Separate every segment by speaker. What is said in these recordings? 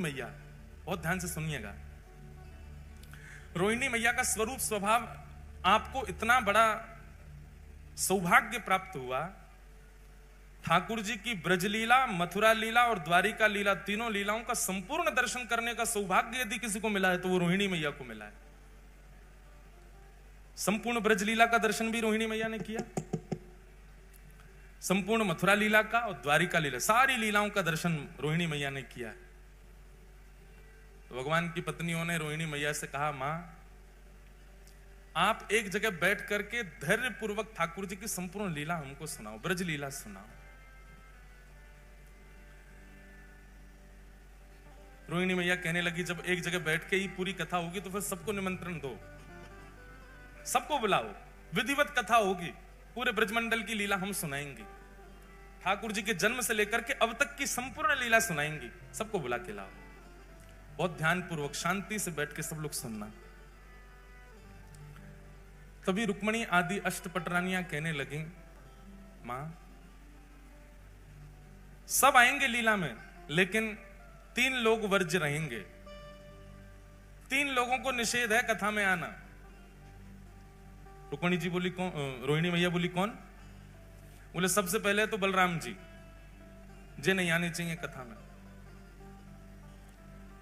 Speaker 1: मैया, बहुत ध्यान से सुनिएगा। रोहिणी मैया का स्वरूप स्वभाव, आपको इतना बड़ा सौभाग्य प्राप्त हुआ, ठाकुर जी की ब्रजलीला, मथुरा लीला और द्वारिका लीला, तीनों लीलाओं का संपूर्ण दर्शन करने का सौभाग्य यदि किसी को मिला है तो वो रोहिणी मैया को मिला है। संपूर्ण ब्रजलीला का दर्शन भी रोहिणी मैया ने किया, संपूर्ण मथुरा लीला का और द्वारिका लीला, सारी लीलाओं का दर्शन रोहिणी मैया ने किया है। तो भगवान की पत्नियों ने रोहिणी मैया से कहा, मां आप एक जगह बैठ करके धैर्य पूर्वक ठाकुर जी की संपूर्ण लीला हमको सुनाओ, ब्रज लीला सुनाओ। रोहिणी मैया कहने लगी, जब एक जगह बैठ के ही पूरी कथा होगी तो फिर सबको निमंत्रण दो, सबको बुलाओ, विधिवत कथा होगी, पूरे ब्रजमंडल की लीला हम सुनाएंगे, ठाकुर जी के जन्म से लेकर के अब तक की संपूर्ण लीला सुनाएंगे, सबको बुला के लाओ। बहुत ध्यान पूर्वक शांति से बैठ के सब लोग सुनना। तभी रुक्मणी आदि अष्टपटरानियां कहने लगी, मां सब आएंगे लीला में, लेकिन 3 लोग वर्ज्य रहेंगे, 3 लोगों को निषेध है कथा में आना। रुक्मणी जी बोली, कौन? रोहिणी मैया बोली, कौन? बोले सबसे पहले तो बलराम जी, जे नहीं आने चाहिए कथा में।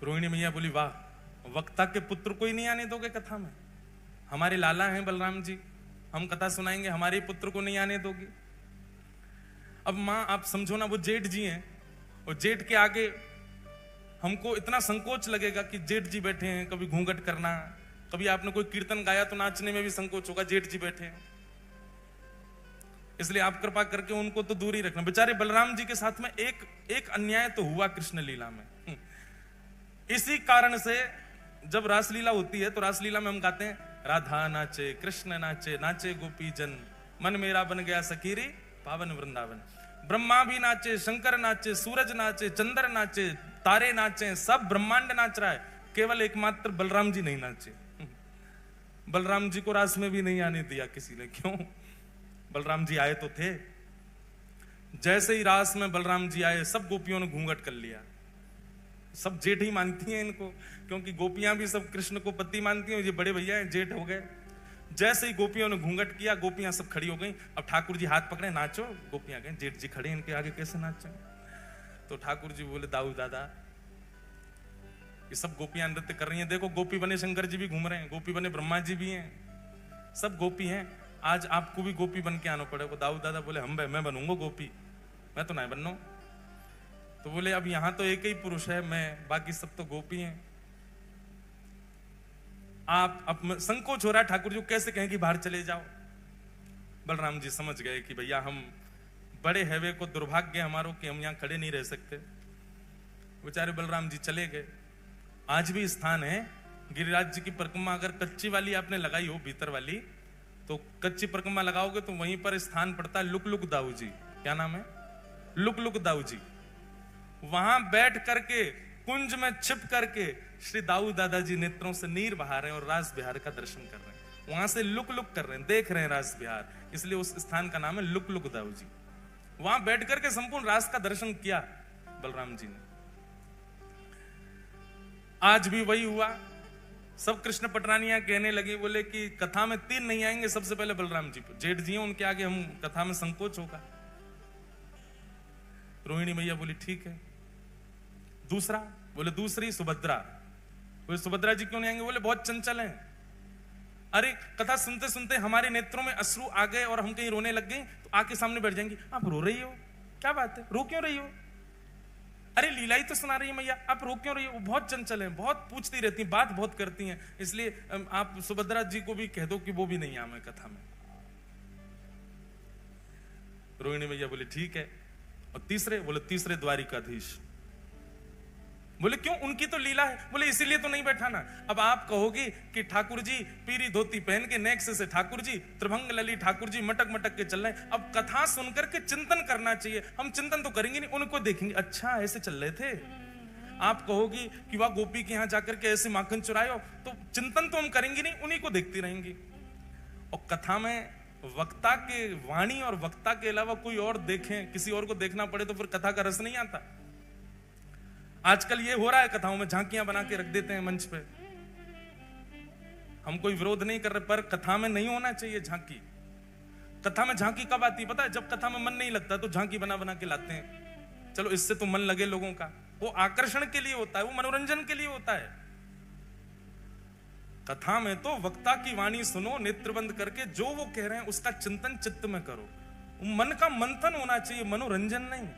Speaker 1: रोहिणी मैया बोली, वाह, वक्ता के पुत्र को ही नहीं आने दोगे कथा में? हमारे लाला हैं बलराम जी, हम कथा सुनाएंगे, हमारे पुत्र को नहीं आने दोगी? अब मां आप समझो ना, वो जेठ जी हैं, और जेठ के आगे हमको इतना संकोच लगेगा कि जेठ जी बैठे हैं, कभी घूंघट करना, कभी आपने कोई कीर्तन गाया तो नाचने में भी संकोच होगा, जेठ जी बैठे हैं। इसलिए आप कृपा करके उनको तो दूर ही रखना। बेचारे बलराम जी के साथ में एक अन्याय तो हुआ कृष्ण लीला में। इसी कारण से जब रासलीला होती है तो रासलीला में हम गाते हैं, राधा नाचे कृष्ण नाचे, नाचे गोपी जन, मन मेरा बन गया सखीरी पावन वृंदावन। ब्रह्मा भी नाचे, शंकर नाचे, सूरज नाचे, चंद्र नाचे, तारे नाचे, सब ब्रह्मांड नाच रहा है, केवल एकमात्र बलराम जी नहीं नाचे। बलराम जी को रास में भी नहीं आने दिया किसी ने। क्यों? बलराम जी आए तो थे, जैसे ही रास में बलराम जी आए सब गोपियों ने घूंघट कर लिया। सब जेठ ही मानती हैं इनको, क्योंकि गोपियां भी सब कृष्ण को पति मानती हैं, ये बड़े भैया हैं, जेठ हो गए। जैसे ही गोपियों ने घूंघट किया, गोपियां सब खड़ी हो गई। अब ठाकुर जी हाथ पकड़े, नाचो। गोपियां कहें, जेठ जी खड़े, इनके आगे कैसे नाचें? तो ठाकुर जी बोले, दाऊ दादा, ये सब गोपियां नृत्य कर रही हैं, देखो गोपी बने शंकर जी भी घूम रहे हैं, गोपी बने ब्रह्मा जी भी हैं, सब गोपी हैं, आज आपको भी गोपी बन के आना पड़ेगा। दाऊ दादा बोले, मैं बनूंगा गोपी, मैं तो नहीं बनना। तो बोले, अब यहां तो एक ही पुरुष है, मैं, बाकी सब तो गोपी हैं। आप अब संकोच हो रहा है, ठाकुर जी कैसे कहें कि बाहर चले जाओ। बलराम जी समझ गए कि भैया हम बड़े हैवे को दुर्भाग्य हमारो कि हम यहां खड़े नहीं रह सकते। बेचारे बलराम जी चले गए। आज भी स्थान है, गिरिराज जी की परिक्रमा अगर कच्ची वाली आपने लगाई हो, भीतर वाली, तो कच्ची परिक्रमा लगाओगे तो वहीं पर स्थान पड़ता है लुक लुक दाऊ जी। क्या नाम है? Look look Dau ji. वहां बैठ करके कुंज में छिप करके श्री दाऊ दादाजी नेत्रों से नीर बहा रहे हैं और रास बिहार का दर्शन कर रहे हैं। वहां से लुक लुक कर रहे हैं, देख रहे हैं रास बिहार, इसलिए उस स्थान का नाम है लुक लुक दाऊ जी। वहां बैठ करके संपूर्ण रास का दर्शन किया बलराम जी ने। आज भी वही हुआ। सब कृष्ण पटरानियां कहने लगी, बोले कि कथा में 3 नहीं आएंगे, सबसे पहले बलराम जी, जेठ जी हैं, उनके आगे हम कथा में संकोच होगा। रोहिणी मैया बोली, ठीक है। दूसरा? बोले दूसरी सुभद्रा। बोले सुभद्रा जी क्यों नहीं आएंगे? बोले बहुत चंचल हैं। अरे कथा सुनते सुनते हमारे नेत्रों में अश्रु आ गए और हम कहीं रोने लग गए तो आके सामने बैठ जाएंगी। आप रो रही हो, क्या बात है, रो क्यों रही हो? अरे लीला ही तो सुना रही है मैया, आप रो क्यों रही हो? वो बहुत चंचल हैं, बहुत पूछती रहती हैं, बात बहुत करती हैं, इसलिए आप सुभद्रा जी को भी कह दो कि वो भी नहीं आवे कथा में। रोहिणी मैया बोले ठीक है। और तीसरे? बोले तीसरे द्वारिकाधीश। बोले क्यों, उनकी तो लीला है। बोले इसीलिए तो नहीं बैठा ना। अब आप कहोगी कि ठाकुर जी पीरी धोती पहन के नेक्स्ट से ठाकुर जी त्रिभंग लली ठाकुर जी मटक मटक के चल रहे हैं। अब कथा सुनकर के चिंतन करना चाहिए। हम चिंतन तो करेंगे नहीं, उनको देखेंगे, अच्छा ऐसे चल रहे थे। आप कहोगी कि वह गोपी के यहां जाकर के ऐसे माखन चुरायो, तो चिंतन तो हम करेंगे नहीं, उन्हीं को देखती रहेंगी। और कथा में वक्ता के वाणी और वक्ता के अलावा कोई और देखें, किसी और को देखना पड़े तो फिर कथा का रस नहीं आता। आजकल ये हो रहा है, कथाओं में झांकियां बना के रख देते हैं मंच पे। हम कोई विरोध नहीं कर रहे, पर कथा में नहीं होना चाहिए झांकी। कथा में झांकी कब आती है पता है? जब कथा में मन नहीं लगता तो झांकी बना बना के लाते हैं। चलो इससे तो मन लगे लोगों का, वो आकर्षण के लिए होता है, वो मनोरंजन के लिए होता है। कथा में तो वक्ता की वाणी सुनो, नेत्र बंद करके जो वो कह रहे हैं उसका चिंतन चित्त में करो। मन का मंथन होना चाहिए, मनोरंजन नहीं।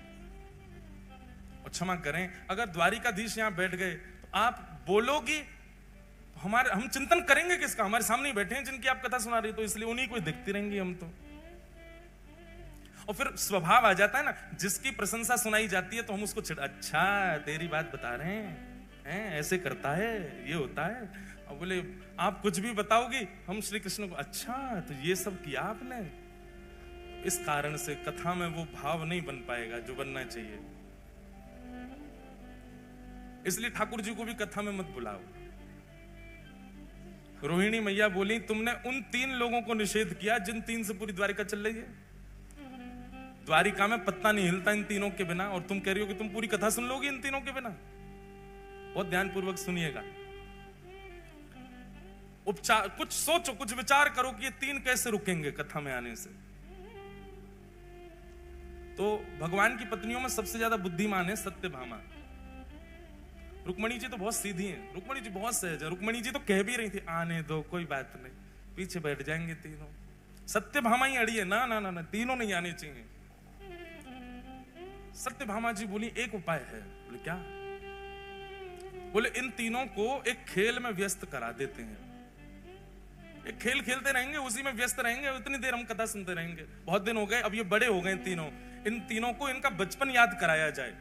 Speaker 1: और क्षमा करें, अगर द्वारिकाधीश यहां बैठ गए तो आप बोलोगी, हम चिंतन करेंगे किसका? हमारे सामने ही बैठे हैं जिनकी आप कथा सुना रही, तो इसलिए उन्हीं को देखती रहेंगी हम तो। और फिर स्वभाव आ जाता है ना, जिसकी प्रशंसा सुनाई जाती है तो हम उसको अच्छा तेरी बात बता रहे हैं, ऐसे करता है, ये होता है। और बोले आप कुछ भी बताओगी, हम श्री कृष्ण को अच्छा तो ये सब किया आपने। इस कारण से कथा में वो भाव नहीं बन पाएगा जो बनना चाहिए। इसलिए ठाकुर जी को भी कथा में मत बुलाओ। रोहिणी मैया बोली तुमने उन 3 लोगों को निषेध किया जिन 3 से पूरी द्वारिका चल रही है। द्वारिका में पत्ता नहीं हिलता इन तीनों के बिना, और तुम कह रही हो कि तुम पूरी कथा सुन लोगी इन तीनों के बिना। बहुत ध्यानपूर्वक सुनिएगा, उपचार कुछ सोचो, कुछ विचार करो कि ये 3 कैसे रुकेंगे कथा में आने से। तो भगवान की पत्नियों में सबसे ज्यादा बुद्धिमान है सत्यभामा। रुक्मणी जी तो बहुत सीधी हैं, रुक्मणी जी बहुत सहज है। रुक्मणी जी तो कह भी रही थी आने दो, कोई बात नहीं, पीछे बैठ जाएंगे तीनों। सत्यभामा ही अड़ी है, ना ना ना ना, तीनों नहीं आने चाहिए। सत्यभामा जी बोली एक उपाय है। बोले क्या? बोले इन तीनों को एक खेल में व्यस्त करा देते हैं। एक खेल खेलते रहेंगे, उसी में व्यस्त रहेंगे, उतनी देर हम कथा सुनते रहेंगे। बहुत दिन हो गए, अब ये बड़े हो गए तीनों, इन तीनों को इनका बचपन याद कराया जाए।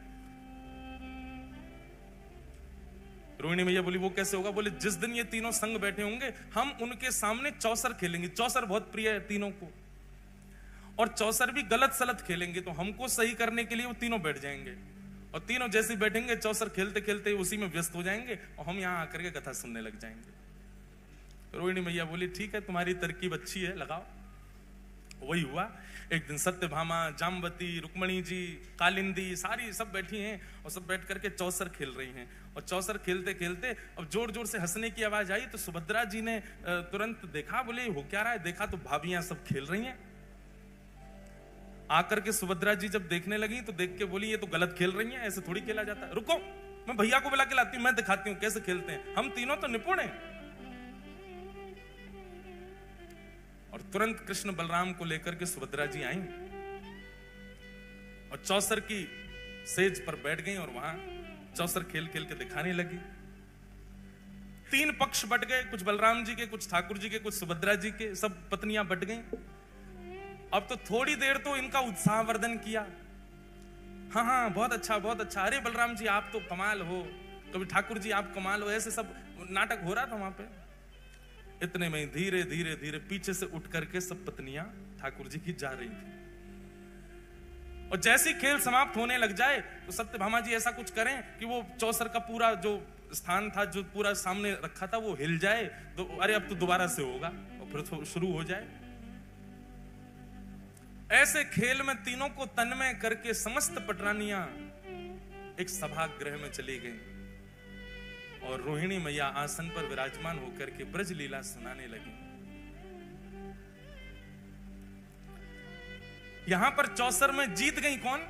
Speaker 1: रोहिणी मैया बोली वो कैसे होगा? बोले जिस दिन ये तीनों संग बैठे होंगे हम उनके सामने चौसर खेलेंगे। चौसर बहुत प्रिय है तीनों को, और चौसर भी गलत सलत खेलेंगे, तो हमको सही करने के लिए वो तीनों बैठ जाएंगे, और तीनों जैसे बैठेंगे चौसर खेलते खेलते उसी में व्यस्त हो जाएंगे, और हम यहां आकर के कथा सुनने लग जाएंगे। रोहिणी मैया बोली ठीक है, तुम्हारी तरकीब अच्छी है, लगाओ। वही हुआ। एक दिन सत्यभामा, जाम्बती, रुक्मणी जी, कालिंदी सारी सब बैठी हैं, और सब बैठ करके चौसर खेल रही हैं। और चौसर खेलते खेलते अब जोर जोर से हंसने की आवाज आई, तो सुभद्रा जी ने तुरंत देखा, बोले हो क्या रहा है? देखा तो भाभियां सब खेल रही हैं। आकर के सुभद्रा जी जब देखने लगी तो देख के बोली ये तो गलत खेल रही हैं, ऐसे थोड़ी खेला जाता है। रुको, मैं भैया को बुला के लाती हूं, मैं दिखाती हूं कैसे खेलते हैं, हम तीनों तो निपुण हैं। और तुरंत कृष्ण बलराम को लेकर के सुभद्रा जी आई और चौसर की सेज पर बैठ गई, और वहां चौसर खेल खेल के दिखाने लगी। 3 पक्ष बट गए, कुछ बलराम जी के, कुछ ठाकुर जी के, कुछ सुभद्रा जी के, सब पत्नियां बट गई। अब तो थोड़ी देर तो इनका उत्साहवर्धन किया, हाँ हाँ बहुत अच्छा बहुत अच्छा, अरे बलराम जी आप तो कमाल हो, कभी ठाकुर जी आप कमाल हो, ऐसे सब नाटक हो रहा था वहां पे। इतने में धीरे धीरे धीरे पीछे से उठ करके सब पत्नियां ठाकुर जी की जा रही थी, और जैसे ही खेल समाप्त होने लग जाए तो सत्यभामा जी ऐसा कुछ करें कि वो चौसर का पूरा जो स्थान था, जो पूरा सामने रखा था, वो हिल जाए, तो अरे अब तो दोबारा से होगा, और फिर शुरू हो जाए। ऐसे खेल में तीनों को तन्मय करके समस्त पटरानियां एक सभागृह में चली गईं, और रोहिणी मैया आसन पर विराजमान होकर के ब्रज लीला सुनाने लगी। यहां पर चौसर में जीत गई कौन?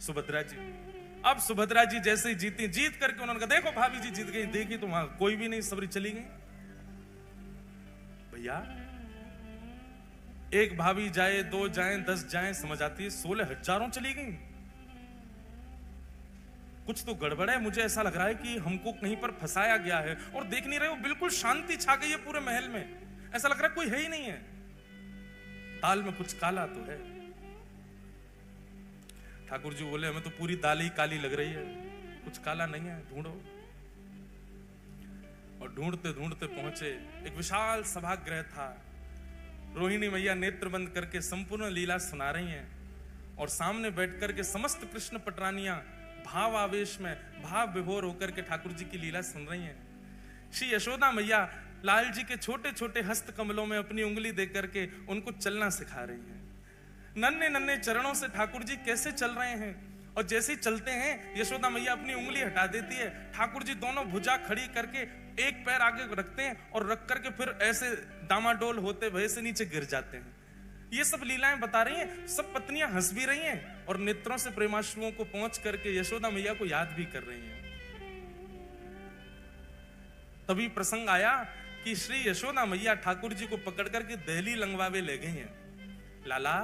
Speaker 1: सुभद्रा जी। अब सुभद्रा जी जैसे ही जीती, जीत करके उन्होंने कहा देखो भाभी जी जीत गई। देखी तो वहां कोई भी नहीं, सबरी चली गई। भैया एक भाभी जाए, 2 जाए, 10 जाए, समझ आती है, 16 हजारों चली गई। कुछ तो गड़बड़ है, मुझे ऐसा लग रहा है कि हमको कहीं पर फंसाया गया है। और देख नहीं रहे हो, बिल्कुल शांति छा गई है पूरे महल में, ऐसा लग रहा है कोई है ही नहीं है। दाल में कुछ काला तो है। ठाकुर जी बोले हमें तो पूरी दाल ही काली लग रही है, कुछ काला नहीं है, ढूंढो। और ढूंढते ढूंढते पहुंचे, एक विशाल सभागृह था। रोहिणी मैया नेत्र बंद करके संपूर्ण लीला सुना रही हैं, और सामने बैठ करके समस्त कृष्ण पटरानियां भाव आवेश में भाव विभोर होकर के ठाकुर जी की लीला सुन रही हैं। श्री यशोदा मैया लाल जी के छोटे छोटे हस्त कमलों में अपनी उंगली दे करके उनको चलना सिखा रही हैं। नन्हे नन्हे चरणों से ठाकुर जी कैसे चल रहे हैं, और जैसे ही चलते हैं यशोदा मैया अपनी उंगली हटा देती है, ठाकुर जी दोनों भुजा खड़ी करके एक पैर आगे रखते हैं और रख करके फिर ऐसे डामाडोल होते हुए से नीचे गिर जाते हैं। ये सब लीलाएं बता रही हैं, सब पत्नियां हंस भी रही हैं और नेत्रों से प्रेमाश्रुओं को पहुंच करके यशोदा मैया को याद भी कर रही हैं। तभी प्रसंग आया कि श्री यशोदा मैया ठाकुर जी को पकड़ करके दहली लंगवावे ले गई हैं। लाला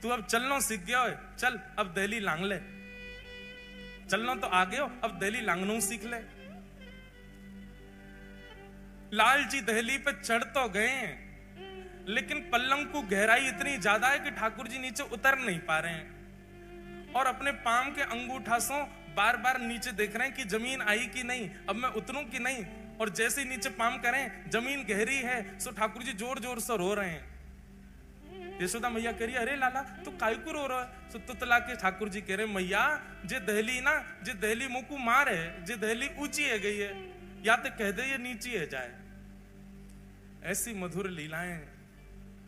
Speaker 1: तू अब चलना सीख गया है, चल अब दहली लांग ले। चलना तो आ गए हो, अब दहली लांगनू सीख ले। लाल जी दहली पे चढ़ तो गए हैं, लेकिन पल्लंग को गहराई इतनी ज्यादा है कि ठाकुर जी नीचे उतर नहीं पा रहे हैं और अपने पाम के अंगूठासों बार बार नीचे देख रहे हैं कि जमीन आई कि नहीं, अब मैं उतरूं कि नहीं। और जैसे ही नीचे पाम करें जमीन गहरी है, सो ठाकुर जी जोर जोर से रो रहे हैं। यशोदा मैया कह रही अरे लाला तू काहे को रो रहा है? सो तुतला के ठाकुर जी कह रहे मैया जे दहली ना, जे दहली मुकू मार है, जे दहली ऊंची है गई है, या तो कह दे ये नीची है जाए। ऐसी मधुर लीलाएं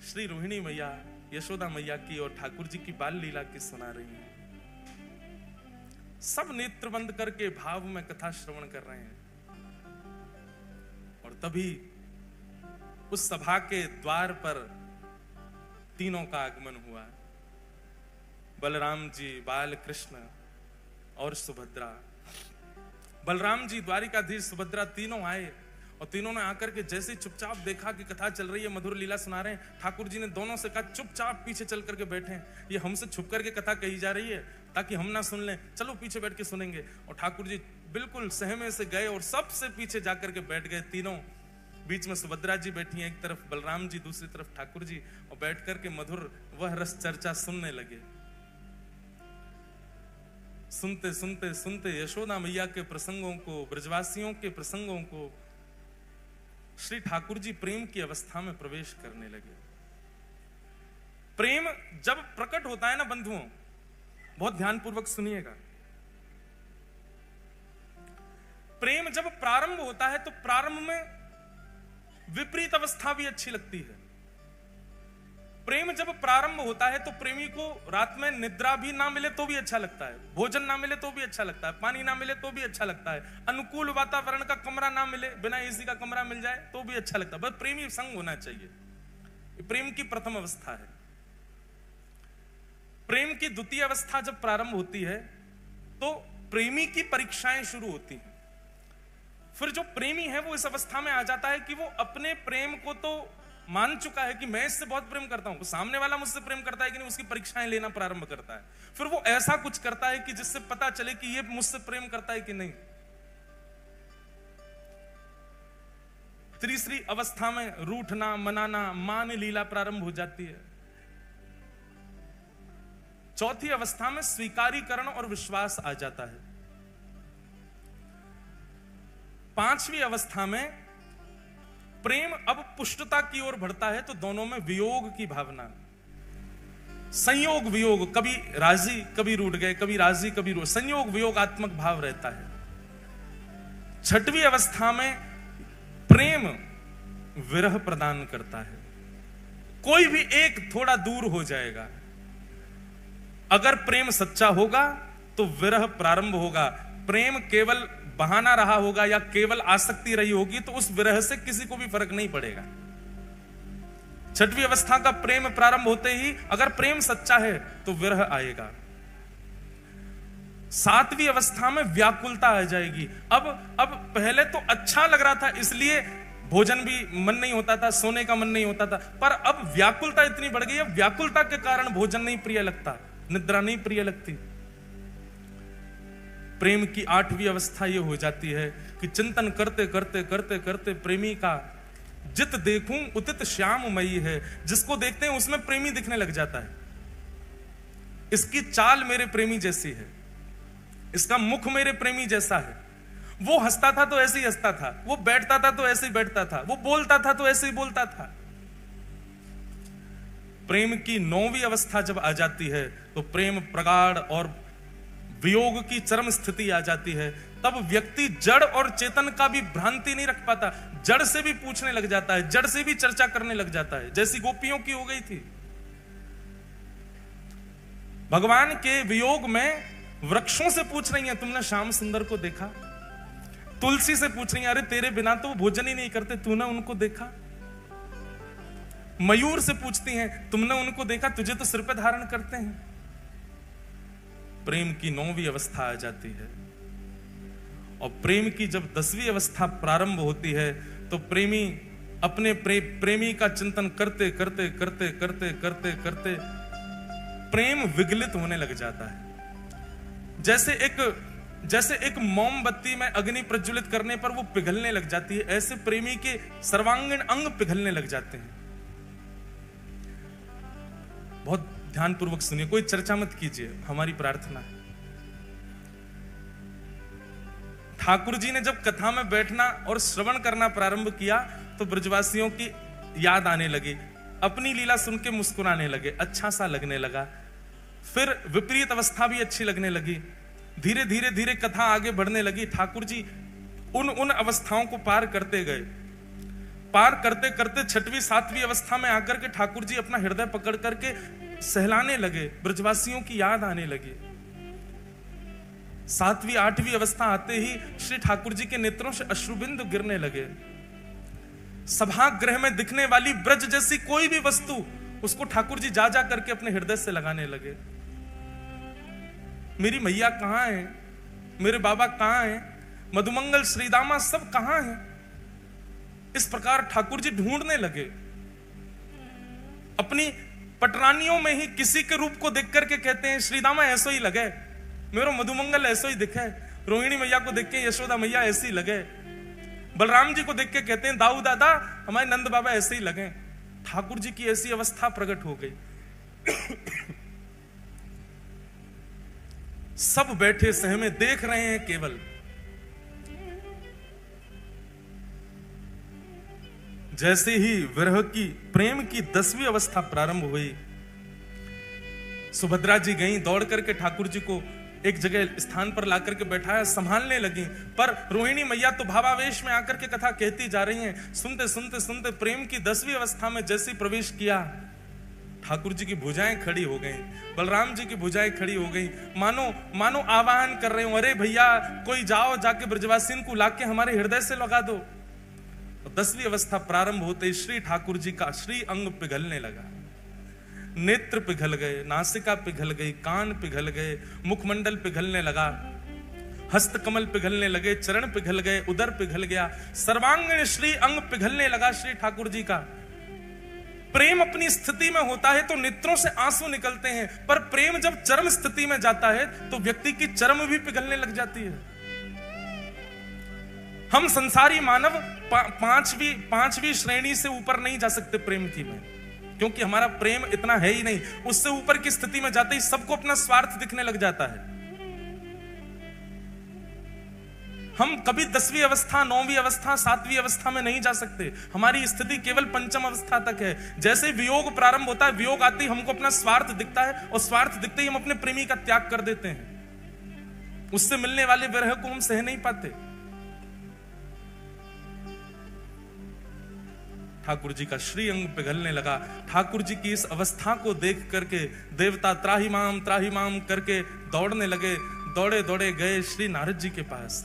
Speaker 1: श्री रोहिणी मैया यशोदा मैया की और ठाकुर जी की बाल लीला की सुना रही हैं। सब नेत्र बंद करके भाव में कथा श्रवण कर रहे हैं। और तभी उस सभा के द्वार पर तीनों का आगमन हुआ। बलराम जी, बाल कृष्ण और सुभद्रा। बलराम जी, द्वारिकाधीश, सुभद्रा तीनों आए और तीनों ने आकर के जैसे ही चुपचाप देखा कि कथा चल रही है, मधुर लीला सुना रहे हैं, ठाकुर जी ने दोनों से कहा चुपचाप पीछे चल करके बैठे, ये हमसे छुप करके कथा कही जा रही है ताकि हम ना सुन लें, चलो पीछे बैठ के सुनेंगे। और ठाकुर जी बिल्कुल सहमे से गए और सबसे पीछे जाकर के बैठ गए तीनों। बीच में सुभद्रा जी बैठी हैं, एक तरफ बलराम जी, दूसरी तरफ ठाकुर जी, और बैठ करके मधुर वह रस चर्चा सुनने लगे। सुनते सुनते सुनते यशोदा मैया के प्रसंगों को, ब्रजवासियों के प्रसंगों को, श्री ठाकुर जी प्रेम की अवस्था में प्रवेश करने लगे। प्रेम जब प्रकट होता है ना बंधुओं, बहुत ध्यानपूर्वक सुनिएगा, प्रेम जब प्रारंभ होता है तो प्रारंभ में विपरीत अवस्था भी अच्छी लगती है। प्रेम जब प्रारंभ होता है तो प्रेमी को रात में निद्रा भी ना मिले तो भी अच्छा लगता है, भोजन ना मिले तो भी अच्छा लगता है, पानी ना मिले तो भी अच्छा लगता है, अनुकूल वातावरण का कमरा ना मिले, बिना एसी का कमरा मिल जाए तो भी अच्छा लगता है, बस प्रेमी संग होना चाहिए। प्रेम की प्रथम अवस्था है। प्रेम की द्वितीय अवस्था जब प्रारंभ होती है तो प्रेमी की परीक्षाएं शुरू होती हैं। फिर जो प्रेमी है वो इस अवस्था में आ जाता है कि वो अपने प्रेम को तो मान चुका है कि मैं इससे बहुत प्रेम करता हूं, सामने वाला मुझसे प्रेम करता है कि नहीं, उसकी परीक्षाएं लेना प्रारंभ करता है। फिर वो ऐसा कुछ करता है कि जिससे पता चले कि ये मुझसे प्रेम करता है कि नहीं। तीसरी अवस्था में रूठना, मनाना, मान लीला प्रारंभ हो जाती है। चौथी अवस्था में स्वीकारीकरण और विश्वास आ जाता है। पांचवी अवस्था में प्रेम अब पुष्टता की ओर बढ़ता है, तो दोनों में वियोग की भावना, संयोग वियोग, कभी राजी कभी रूठ गए, कभी राजी कभी रूठ, संयोग वियोगात्मक भाव रहता है। छठवीं अवस्था में प्रेम विरह प्रदान करता है। कोई भी एक थोड़ा दूर हो जाएगा। अगर प्रेम सच्चा होगा तो विरह प्रारंभ होगा। प्रेम केवल बहाना रहा होगा या केवल आसक्ति रही होगी तो उस विरह से किसी को भी फर्क नहीं पड़ेगा। छठवीं अवस्था का प्रेम प्रारंभ होते ही अगर प्रेम सच्चा है तो विरह आएगा। सातवीं अवस्था में व्याकुलता आ जाएगी। अब पहले तो अच्छा लग रहा था इसलिए भोजन भी मन नहीं होता था, सोने का मन नहीं होता था, पर अब व्याकुलता इतनी बढ़ गई है, व्याकुलता के कारण भोजन नहीं प्रिय लगता, निद्रा नहीं प्रिय लगती। प्रेम की आठवीं अवस्था यह हो जाती है कि चिंतन करते करते करते करते प्रेमी का जित देखूं उतित श्याममयी है, जिसको देखते हैं उसमें प्रेमी दिखने लग जाता है। इसकी चाल मेरे प्रेमी जैसी है, इसका मुख मेरे प्रेमी जैसा है, वो हंसता था तो ऐसे ही हंसता था, वो बैठता था तो ऐसे ही बैठता था, वो बोलता था तो ऐसे ही बोलता था। प्रेम की नौवीं अवस्था जब आ जाती है तो प्रेम प्रगाढ़ और वियोग की चरम स्थिति आ जाती है। तब व्यक्ति जड़ और चेतन का भी भ्रांति नहीं रख पाता, जड़ से भी पूछने लग जाता है, जड़ से भी चर्चा करने लग जाता है, जैसी गोपियों की हो गई थी। भगवान के वियोग में वृक्षों से पूछ रही हैं, तुमने श्याम सुंदर को देखा? तुलसी से पूछ रही हैं, अरे तेरे बिना तो वो भोजन ही नहीं करते, तूने उनको देखा? मयूर से पूछती हैं, तुमने उनको देखा? तुझे तो सिर पे धारण करते हैं। प्रेम की 9वीं अवस्था आ जाती है, और प्रेम की जब 10वीं अवस्था प्रारंभ होती है तो प्रेमी अपने प्रेमी का चिंतन करते करते करते करते करते करते प्रेम विगलित होने लग जाता है। जैसे एक मोमबत्ती में अग्नि प्रज्वलित करने पर वो पिघलने लग जाती है, ऐसे प्रेमी के सर्वांगीण अंग पिघलने लग जाते हैं। बहुत ध्यानपूर्वक सुनिए, कोई चर्चा मत कीजिए, हमारी प्रार्थना है। ठाकुर जी ने जब कथा में बैठना और श्रवण करना प्रारंभ किया तो ब्रजवासियों की याद आने लगी, अपनी लीला सुन के मुस्कुराने लगे, अच्छा सा लगने लगा। फिर विपरीत अवस्था भी अच्छी लगने लगी, धीरे धीरे धीरे कथा आगे बढ़ने लगी। ठाकुर जी उन अवस्थाओं को पार करते गए, पार करते करते 6वीं 7वीं अवस्था में आकर के ठाकुर जी अपना हृदय पकड़ करके सहलाने लगे, ब्रजवासियों की याद आने लगी। 7वीं 8वीं अवस्था आते ही श्री ठाकुर जी के नेत्रों से अश्रुबिंदु गिरने लगे। सभागृह में दिखने वाली ब्रज जैसी कोई भी वस्तु उसको ठाकुर जी जा जा करके अपने हृदय से लगाने लगे। मेरी मैया कहां है, मेरे बाबा कहां है, मधुमंगल श्रीदामा सब कहां है? इस प्रकार ठाकुर जी ढूंढने लगे। अपनी पटरानियों में ही किसी के रूप को देख करके कहते हैं, श्रीदामा ऐसा ही लगे, मेरा मधुमंगल ऐसा ही दिखे, रोहिणी मैया को देख के यशोदा मैया ऐसी लगे, बलराम जी को देख के कहते हैं दाऊ दादा हमारे नंद बाबा ऐसे ही लगे। ठाकुर जी की ऐसी अवस्था प्रकट हो गई। सब बैठे सहमे देख रहे हैं केवल। जैसे ही विरह की प्रेम की 10वीं अवस्था प्रारंभ हुई, सुभद्रा जी गईं, दौड़ करके ठाकुर जी को एक जगह स्थान पर लाकर के बैठाया, संभालने लगी। पर रोहिणी मैया तो भावावेश में आकर के कथा कहती जा रही हैं। सुनते सुनते सुनते प्रेम की 10वीं अवस्था में जैसे प्रवेश किया, ठाकुर जी की भुजाएं खड़ी हो गई, बलराम जी की भुजाएं खड़ी हो गई, मानो आवाहन कर रहे हो, अरे भैया कोई जाओ, जाके ब्रजवासिन को लाके हमारे हृदय से लगा दो। 10वीं अवस्था प्रारंभ होते श्री ठाकुर जी का श्री अंग पिघलने लगा, नेत्र पिघल गए, नासिका पिघल गई, कान पिघल गए, मुखमंडल पिघलने लगा, हस्तकमल पिघलने लगे, चरण पिघल गए, उदर पिघल गया, सर्वांगीण श्री अंग पिघलने लगा श्री ठाकुर जी का। प्रेम अपनी स्थिति में होता है तो नेत्रों से आंसू निकलते हैं, पर प्रेम जब चरम स्थिति में जाता है तो व्यक्ति की चर्म भी पिघलने लग जाती है। हम संसारी मानव पांचवी श्रेणी से ऊपर नहीं जा सकते प्रेम की में, क्योंकि हमारा प्रेम इतना है ही नहीं। उससे ऊपर की स्थिति में जाते ही सबको अपना स्वार्थ दिखने लग जाता है। हम कभी 10वीं अवस्था, 9वीं अवस्था, 7वीं अवस्था में नहीं जा सकते। हमारी स्थिति केवल 5वीं अवस्था तक है। जैसे वियोग प्रारंभ होता है, वियोग आते ही हमको अपना स्वार्थ दिखता है, और स्वार्थ दिखते ही हम अपने प्रेमी का त्याग कर देते हैं। उससे मिलने वाले विरह को हम सह नहीं पाते। ठाकुर जी का श्री अंग पिघलने लगा। ठाकुर जी की इस अवस्था को देख करके देवता त्राहि माम करके दौड़ने लगे। दौड़े दौड़े गए श्री नारद जी के पास,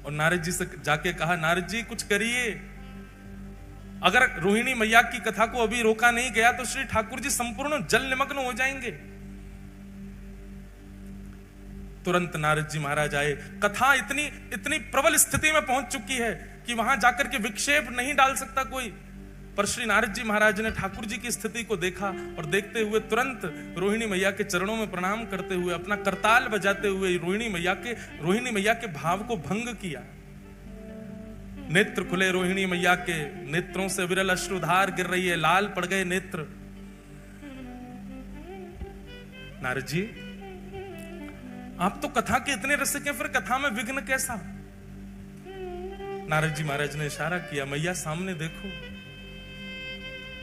Speaker 1: और नारद जी से जाके कहा, नारद जी कुछ करिए, अगर रोहिणी मैया की कथा को अभी रोका नहीं गया तो श्री ठाकुर जी संपूर्ण जल निमग्न हो जाएंगे। तुरंत नारद जी महाराज आए। कथा इतनी प्रबल स्थिति में पहुंच चुकी है कि वहां जाकर के विक्षेप नहीं डाल सकता कोई। पर श्री नारद जी महाराज ने ठाकुर जी की स्थिति को देखा, और देखते हुए तुरंत रोहिणी मैया के चरणों में प्रणाम करते हुए, अपना करताल बजाते हुए रोहिणी मैया के भाव को भंग किया। नेत्र खुले रोहिणी मैया के, नेत्रों से विरल अश्रुधार गिर रही है, लाल पड़ गए नेत्र। नारद जी आप तो कथा के इतने रसिक हैं, फिर कथा में विघ्न कैसा? नारद जी महाराज ने इशारा किया, मैया सामने देखो।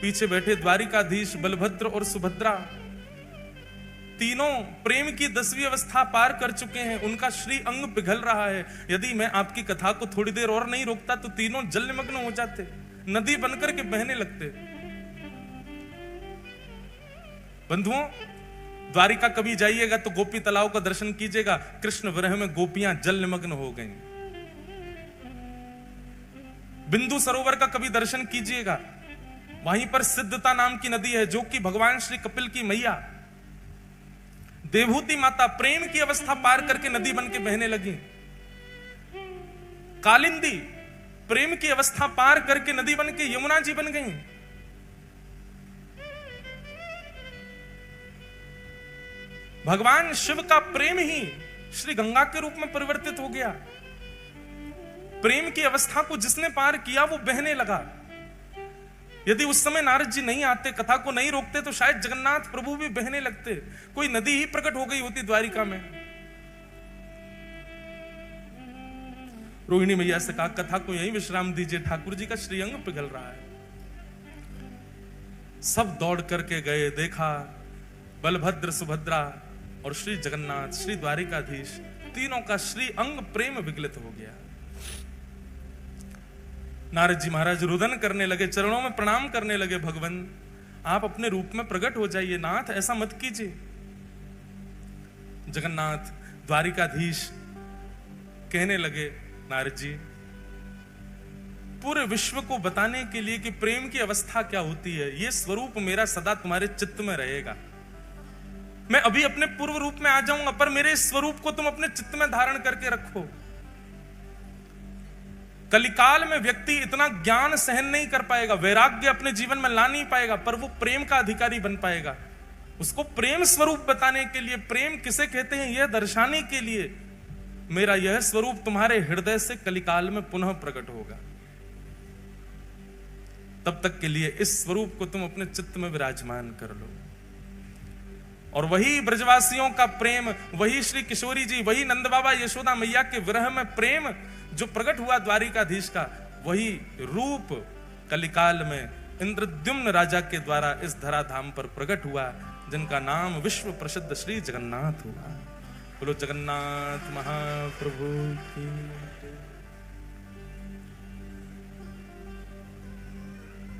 Speaker 1: पीछे बैठे द्वारिकाधीश बलभद्र और सुभद्रा, तीनों प्रेम की 10वीं अवस्था पार कर चुके हैं। उनका श्री अंग पिघल रहा है। यदि मैं आपकी कथा को थोड़ी देर और नहीं रोकता तो तीनों जल निमग्न हो जाते, नदी बनकर के बहने लगते। बंधुओं, द्वारिका कभी जाइएगा तो गोपी तालाब का दर्शन कीजिएगा, कृष्ण विरह में गोपियां जल निमग्न हो गई। बिंदु सरोवर का कभी दर्शन कीजिएगा, वहीं पर सिद्धता नाम की नदी है जो कि भगवान श्री कपिल की मैया देवहूति माता प्रेम की अवस्था पार करके नदी बन के बहने लगी। कालिंदी प्रेम की अवस्था पार करके नदी बन के यमुना जी बन गई। भगवान शिव का प्रेम ही श्री गंगा के रूप में परिवर्तित हो गया। प्रेम की अवस्था को जिसने पार किया वो बहने लगा। यदि उस समय नारद जी नहीं आते, कथा को नहीं रोकते, तो शायद जगन्नाथ प्रभु भी बहने लगते, कोई नदी ही प्रकट हो गई होती द्वारिका में। रोहिणी मैया से कहा कथा को यहीं विश्राम दीजिए, ठाकुर जी का श्रीअंग पिघल रहा है। सब दौड़ करके गए, देखा बलभद्र, सुभद्रा और श्री जगन्नाथ, श्री द्वारिकाधीश, तीनों का श्री अंग प्रेम विगलित हो गया। नारद जी महाराज रुदन करने लगे, चरणों में प्रणाम करने लगे, भगवान आप अपने रूप में प्रकट हो जाइए, नाथ ऐसा मत कीजिए। जगन्नाथ द्वारिकाधीश कहने लगे, नारद जी पूरे विश्व को बताने के लिए कि प्रेम की अवस्था क्या होती है, यह स्वरूप मेरा सदा तुम्हारे चित्त में रहेगा। मैं अभी अपने पूर्व रूप में आ जाऊंगा, पर मेरे इस स्वरूप को तुम अपने चित्त में धारण करके रखो। कलिकाल में व्यक्ति इतना ज्ञान सहन नहीं कर पाएगा, वैराग्य अपने जीवन में ला नहीं पाएगा, पर वो प्रेम का अधिकारी बन पाएगा। उसको प्रेम स्वरूप बताने के लिए, प्रेम किसे कहते हैं यह दर्शाने के लिए, मेरा यह स्वरूप तुम्हारे हृदय से कलिकाल में पुनः प्रकट होगा। तब तक के लिए इस स्वरूप को तुम अपने चित्त में विराजमान कर लो। और वही ब्रजवासियों का प्रेम, वही श्री किशोरी जी, वही नंद बाबा यशोदा मैया के विरह में प्रेम जो प्रकट हुआ द्वारिकाधीश का, वही रूप कलिकाल में इंद्रद्युम्न राजा के द्वारा इस धराधाम पर प्रकट हुआ, जिनका नाम विश्व प्रसिद्ध श्री जगन्नाथ हुआ। बोलो जगन्नाथ महाप्रभु की।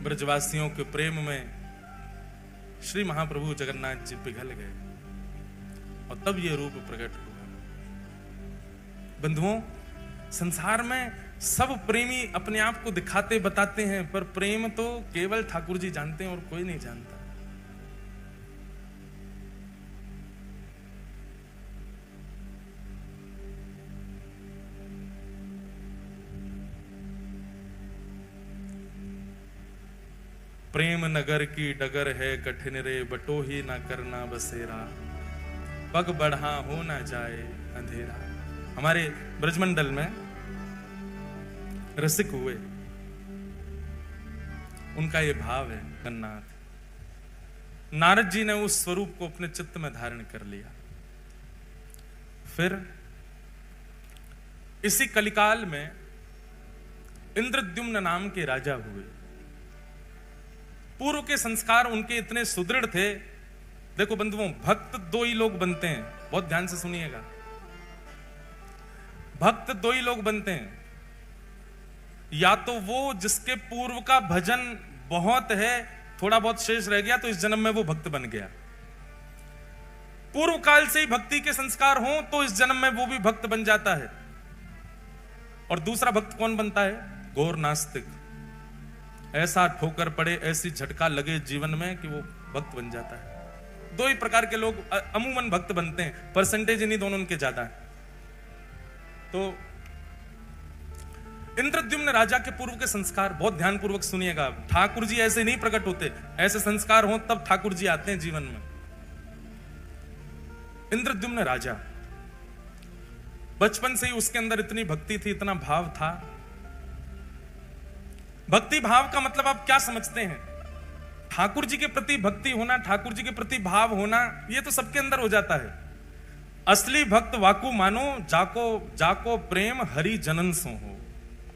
Speaker 1: ब्रजवासियों के प्रेम में श्री महाप्रभु जगन्नाथ जी पिघल गए और तब यह रूप प्रकट हुआ। बंधुओं, संसार में सब प्रेमी अपने आप को दिखाते बताते हैं, पर प्रेम तो केवल ठाकुर जी जानते हैं और कोई नहीं जानता। प्रेम नगर की डगर है कठिन रे, बटो ही ना करना बसेरा, पग बढ़ा हो ना जाए अंधेरा। हमारे ब्रजमंडल में रसिक हुए, उनका ये भाव है जगन्नाथ। नारद जी ने उस स्वरूप को अपने चित्त में धारण कर लिया। फिर इसी कलिकाल में इंद्रद्युम्न नाम के राजा हुए। पूर्व के संस्कार उनके इतने सुदृढ़ थे। देखो बंधुओं, भक्त दो ही लोग बनते हैं, बहुत ध्यान से सुनिएगा। भक्त दो ही लोग बनते हैं, या तो वो जिसके पूर्व का भजन बहुत है, थोड़ा बहुत शेष रह गया तो इस जन्म में वो भक्त बन गया। पूर्व काल से ही भक्ति के संस्कार हों तो इस जन्म में वो भी भक्त बन जाता है। और दूसरा भक्त कौन बनता है? घोर नास्तिक। ऐसा ठोकर पड़े, ऐसी झटका लगे जीवन में कि वो भक्त बन जाता है। दो ही प्रकार के लोग अमूमन भक्त बनते हैं, परसेंटेज इन्हीं दोनों उनके ज्यादा है। तो इंद्रद्युम्न राजा के पूर्व के संस्कार बहुत ध्यानपूर्वक सुनिएगा। ठाकुर जी ऐसे नहीं प्रकट होते, ऐसे संस्कार हो तब ठाकुर जी आते हैं जीवन में। इंद्रद्युम्न राजा, बचपन से ही उसके अंदर इतनी भक्ति थी, इतना भाव था। भक्ति भाव का मतलब आप क्या समझते हैं? ठाकुर जी के प्रति भक्ति होना, ठाकुर जी के प्रति भाव होना, यह तो सबके अंदर हो जाता है। असली भक्त वाकु मानो, जाको जाको प्रेम हरि जनन सो हो।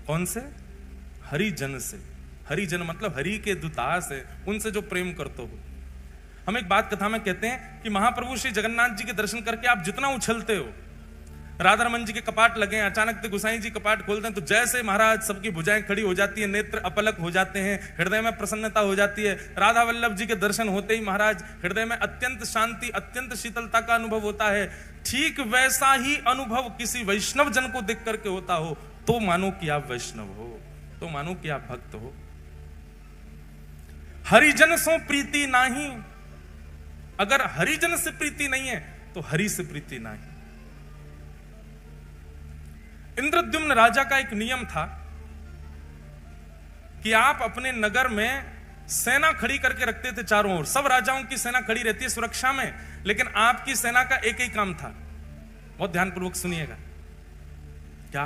Speaker 1: कौन से? हरि जन से। हरि जन मतलब हरि के दुतास है, उनसे जो प्रेम करते हो। हम एक बात कथा में कहते हैं कि महाप्रभु श्री जगन्नाथ जी के दर्शन करके आप जितना उछलते हो, राधा रमन जी के कपाट लगे, अचानक से गोसाई जी कपाट खोलते हैं तो जैसे महाराज सबकी भुजाएं खड़ी हो जाती है, नेत्र अपलक हो जाते हैं, हृदय में प्रसन्नता हो जाती है। राधा वल्लभ जी के दर्शन होते ही महाराज हृदय में अत्यंत शांति, अत्यंत शीतलता का अनुभव होता है। ठीक वैसा ही अनुभव किसी वैष्णव जन को देख करके होता हो तो मानो कि आप वैष्णव हो, तो मानो कि आप भक्त हो। हरिजन सो प्रीति नाही, अगर हरिजन से प्रीति नहीं है तो हरि से प्रीति नहीं। इंद्रद्युम्न राजा का एक नियम था कि आप अपने नगर में सेना खड़ी करके रखते थे चारों ओर। सब राजाओं की सेना खड़ी रहती है सुरक्षा में, लेकिन आपकी सेना का एक ही काम था, बहुत ध्यानपूर्वक सुनिएगा। क्या?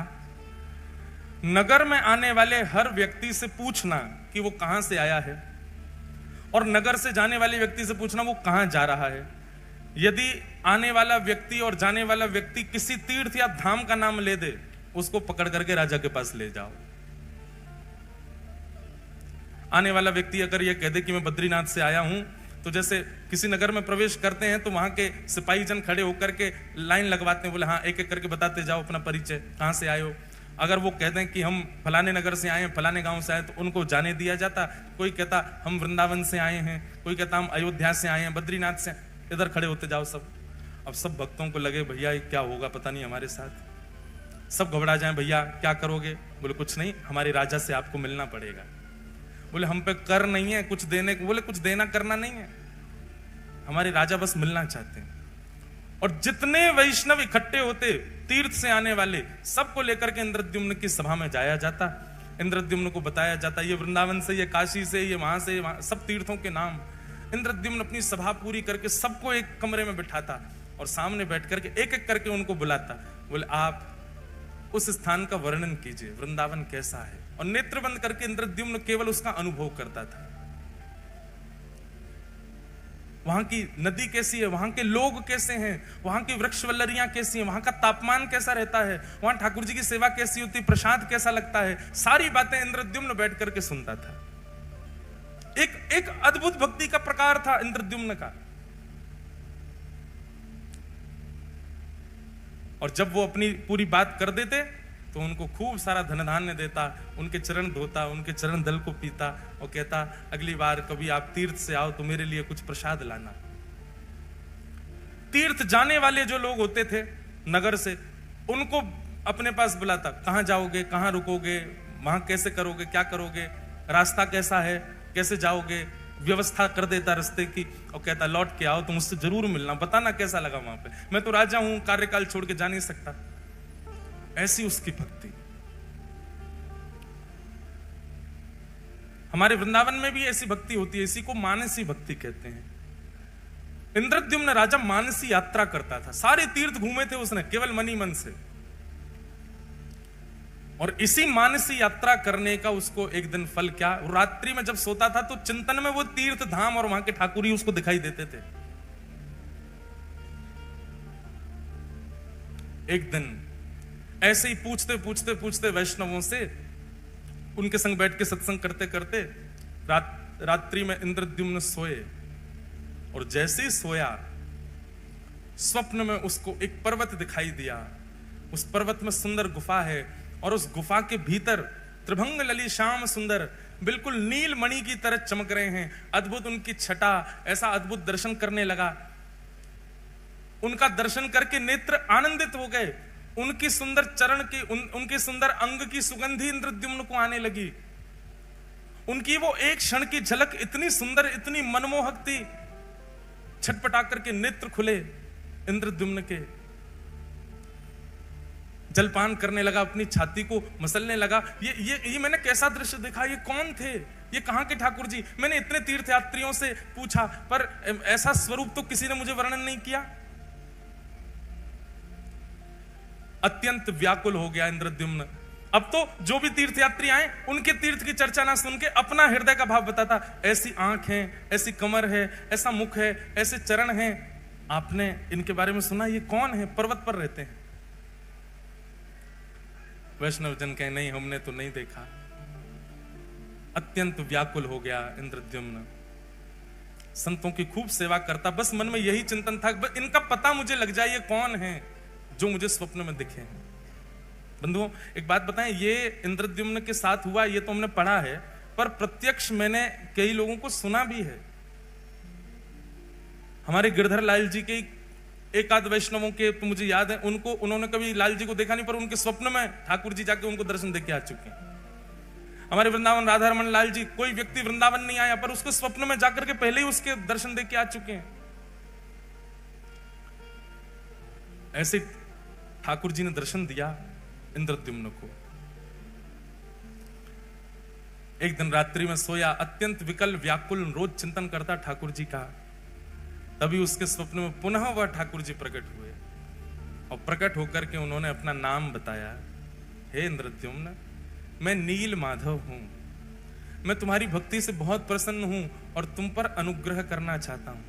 Speaker 1: नगर में आने वाले हर व्यक्ति से पूछना कि वो कहां से आया है, और नगर से जाने वाले व्यक्ति से पूछना वो कहां जा रहा है। यदि आने वाला व्यक्ति और जाने वाला व्यक्ति किसी तीर्थ या धाम का नाम ले दे, उसको पकड़ करके राजा के पास ले जाओ। आने वाला व्यक्ति अगर यह कह दे कि मैं बद्रीनाथ से आया हूं, तो जैसे किसी नगर में प्रवेश करते हैं तो वहां के सिपाही जन खड़े होकर के लाइन लगवाते हैं, बोले हाँ एक एक करके बताते जाओ अपना परिचय, कहां से आए हो। अगर वो कहते हैं कि हम फलाने नगर से आए हैं, फलाने गांव से आए, तो उनको जाने दिया जाता। कोई कहता हम वृंदावन से आए हैं, कोई कहता हम अयोध्या से आए हैं, बद्रीनाथ से, इधर खड़े होते जाओ सब। अब सब भक्तों को लगे भैया ये क्या होगा पता नहीं हमारे साथ, सब घबरा जाएं, भैया क्या करोगे? बोले कुछ नहीं, हमारे राजा से आपको मिलना पड़ेगा। बोले हम पे कर नहीं है कुछ देने को। बोले कुछ देना करना नहीं है, हमारे राजा बस मिलना चाहते हैं। और जितने वैष्णव इकट्ठे होते तीर्थ से आने वाले, सबको लेकर के इंद्रद्युम्न की सभा में जाया जाता। इंद्रद्युम्न को बताया जाता ये वृंदावन से, ये काशी से, ये वहां से, वहां सब तीर्थों के नाम। इंद्रद्युम्न अपनी सभा पूरी करके सबको एक कमरे में बिठाता और सामने बैठ करके एक एक करके उनको बुलाता। बोले आप उस स्थान का वर्णन कीजिए, वृंदावन कैसा है। और नेत्र बंद करके इंद्रद्युम्न केवल उसका अनुभव करता था। वहां की नदी कैसी है, वहां के लोग कैसे हैं, वहां की वृक्ष वल्लरियां कैसी हैं, वहां का तापमान कैसा रहता है, वहां ठाकुर जी की सेवा कैसी होती, प्रसाद कैसा लगता है, सारी बातें इंद्रद्युम्न बैठ करके सुनता था। एक अद्भुत भक्ति का प्रकार था इंद्रद्युम्न का। और जब वो अपनी पूरी बात कर देते तो उनको खूब सारा धन धान्य देता, उनके चरण धोता, उनके चरण दल को पीता और कहता अगली बार कभी आप तीर्थ से आओ तो मेरे लिए कुछ प्रसाद लाना। तीर्थ जाने वाले जो लोग होते थे नगर से, उनको अपने पास बुलाता, कहां जाओगे, कहां रुकोगे, वहां कैसे करोगे, क्या करोगे, रास्ता कैसा है, कैसे जाओगे, व्यवस्था कर देता रास्ते की। और कहता लौट के आओ तो मुझसे जरूर मिलना, बताना कैसा लगा वहां पे, मैं तो राजा हूं, कार्यकाल छोड़ के जा नहीं सकता। ऐसी उसकी भक्ति। हमारे वृंदावन में भी ऐसी भक्ति होती है, इसी को मानसी भक्ति कहते हैं। इंद्रद्युम्न राजा मानसी यात्रा करता था, सारे तीर्थ घूमे थे उसने केवल मनी मन से। और इसी मानसी यात्रा करने का उसको एक दिन फल क्या, रात्रि में जब सोता था तो चिंतन में वो तीर्थ धाम और वहां के ठाकुर ही उसको दिखाई देते थे। एक दिन ऐसे ही पूछते पूछते पूछते वैष्णवों से, उनके संग बैठ के सत्संग करते करते रात्रि में इंद्रद्युम्न सोए। और जैसे ही सोया स्वप्न में उसको एक पर्वत दिखाई दिया। उस पर्वत में सुंदर गुफा है और उस गुफा के भीतर त्रिभंग लली श्याम सुंदर बिल्कुल नील मणि की तरह चमक रहे हैं। अद्भुत उनकी छटा, ऐसा अद्भुत दर्शन करने लगा। उनका दर्शन करके नेत्र आनंदित हो गए। उनकी सुंदर चरण की उनके सुंदर अंग की सुगंधी इंद्रद्युम्न को आने लगी। उनकी वो एक क्षण की झलक इतनी सुंदर, इतनी मनमोहक थी। छटपटा करके नेत्र खुले इंद्रद्युम्न के, जलपान करने लगा, अपनी छाती को मसलने लगा। ये मैंने कैसा दृश्य देखा, ये कौन थे, ये कहां के ठाकुर जी। मैंने इतने तीर्थयात्रियों से पूछा पर ऐसा स्वरूप तो किसी ने मुझे वर्णन नहीं किया। अत्यंत व्याकुल हो गया इंद्रद्युम्न। अब तो जो भी तीर्थयात्री आए उनके तीर्थ की चर्चा ना सुन के अपना हृदय का भाव बताता। ऐसी आंख है, ऐसी कमर है, ऐसा मुख है, ऐसे चरण हैं, आपने इनके बारे में सुना, ये कौन है, पर्वत पर रहते हैं। वैष्णव जन कहे नहीं, हमने तो नहीं देखा। अत्यंत व्याकुल हो गया इंद्रद्युम्न। संतों की खूब सेवा करता, बस मन में यही चिंतन था, बस इनका पता मुझे लग जाए ये कौन है। जो मुझे स्वप्न में दिखे हैं। बंधुओं, एक बात बताएं, ये इंद्रद्युम्न के साथ हुआ ये तो हमने पढ़ा है, पर प्रत्यक्ष मैंने कई लोगों को सुना भी है। हमारे गिरधर लाल जी के एक आध वैष्णवों के तो मुझे याद है, उन्होंने कभी लाल जी को देखा नहीं, पर उनके स्वप्न में ठाकुर जी जाके उनको दर्शन देके आ चुके हैं। हमारे वृंदावन राधा रमन लाल जी, कोई व्यक्ति वृंदावन नहीं आया पर उसको स्वप्न में जाकर के पहले ही उसके दर्शन देके आ चुके हैं। ऐसे ठाकुर जी ने दर्शन दिया इंद्रद्युम्न को। एक दिन रात्रि में सोया, अत्यंत विकल व्याकुल रोज चिंतन करता ठाकुर जी का। तभी उसके स्वप्न में पुनः वह ठाकुर जी प्रकट हुए और प्रकट होकर के उन्होंने अपना नाम बताया। हे इंद्रद्युम्न, मैं नील माधव हूं, मैं तुम्हारी भक्ति से बहुत प्रसन्न हूं और तुम पर अनुग्रह करना चाहता हूं।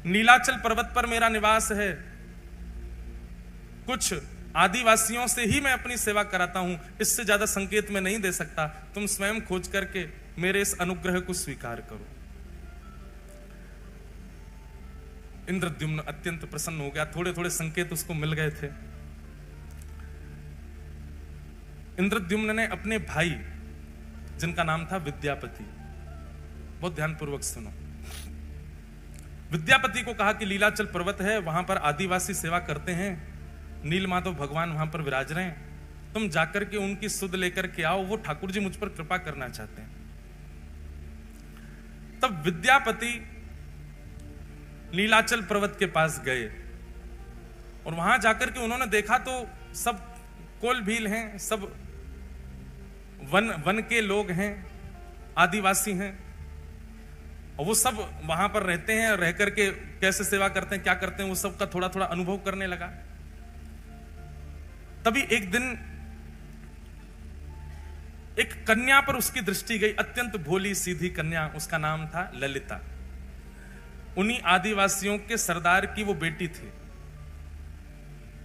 Speaker 1: नीलाचल पर्वत पर मेरा निवास है, कुछ आदिवासियों से ही मैं अपनी सेवा कराता हूं, इससे ज्यादा संकेत मैं नहीं दे सकता। तुम स्वयं खोज करके मेरे इस अनुग्रह को स्वीकार करो। इंद्रद्युम्न अत्यंत प्रसन्न हो गया, थोड़े थोड़े संकेत उसको मिल गए थे। इंद्रद्युम्न ने अपने भाई, जिनका नाम था विद्यापति, बहुत ध्यानपूर्वक सुनो, विद्यापति को कहा कि लीलाचल पर्वत है, वहां पर आदिवासी सेवा करते हैं, नीलमाधव भगवान वहां पर विराज रहे हैं, तुम जाकर के उनकी सुध लेकर के आओ, वो ठाकुर जी मुझ पर कृपा करना चाहते हैं। तब विद्यापति नीलाचल पर्वत के पास गए और वहां जाकर के उन्होंने देखा तो सब कोल भील हैं, सब वन के लोग हैं, आदिवासी हैं, और वो सब वहां पर रहते हैं, रह करके कैसे सेवा करते हैं, क्या करते हैं, वो सब का थोड़ा थोड़ा अनुभव करने लगा। तभी एक दिन एक कन्या पर उसकी दृष्टि गई, अत्यंत भोली सीधी कन्या, उसका नाम था ललिता। उन्हीं आदिवासियों के सरदार की वो बेटी थी।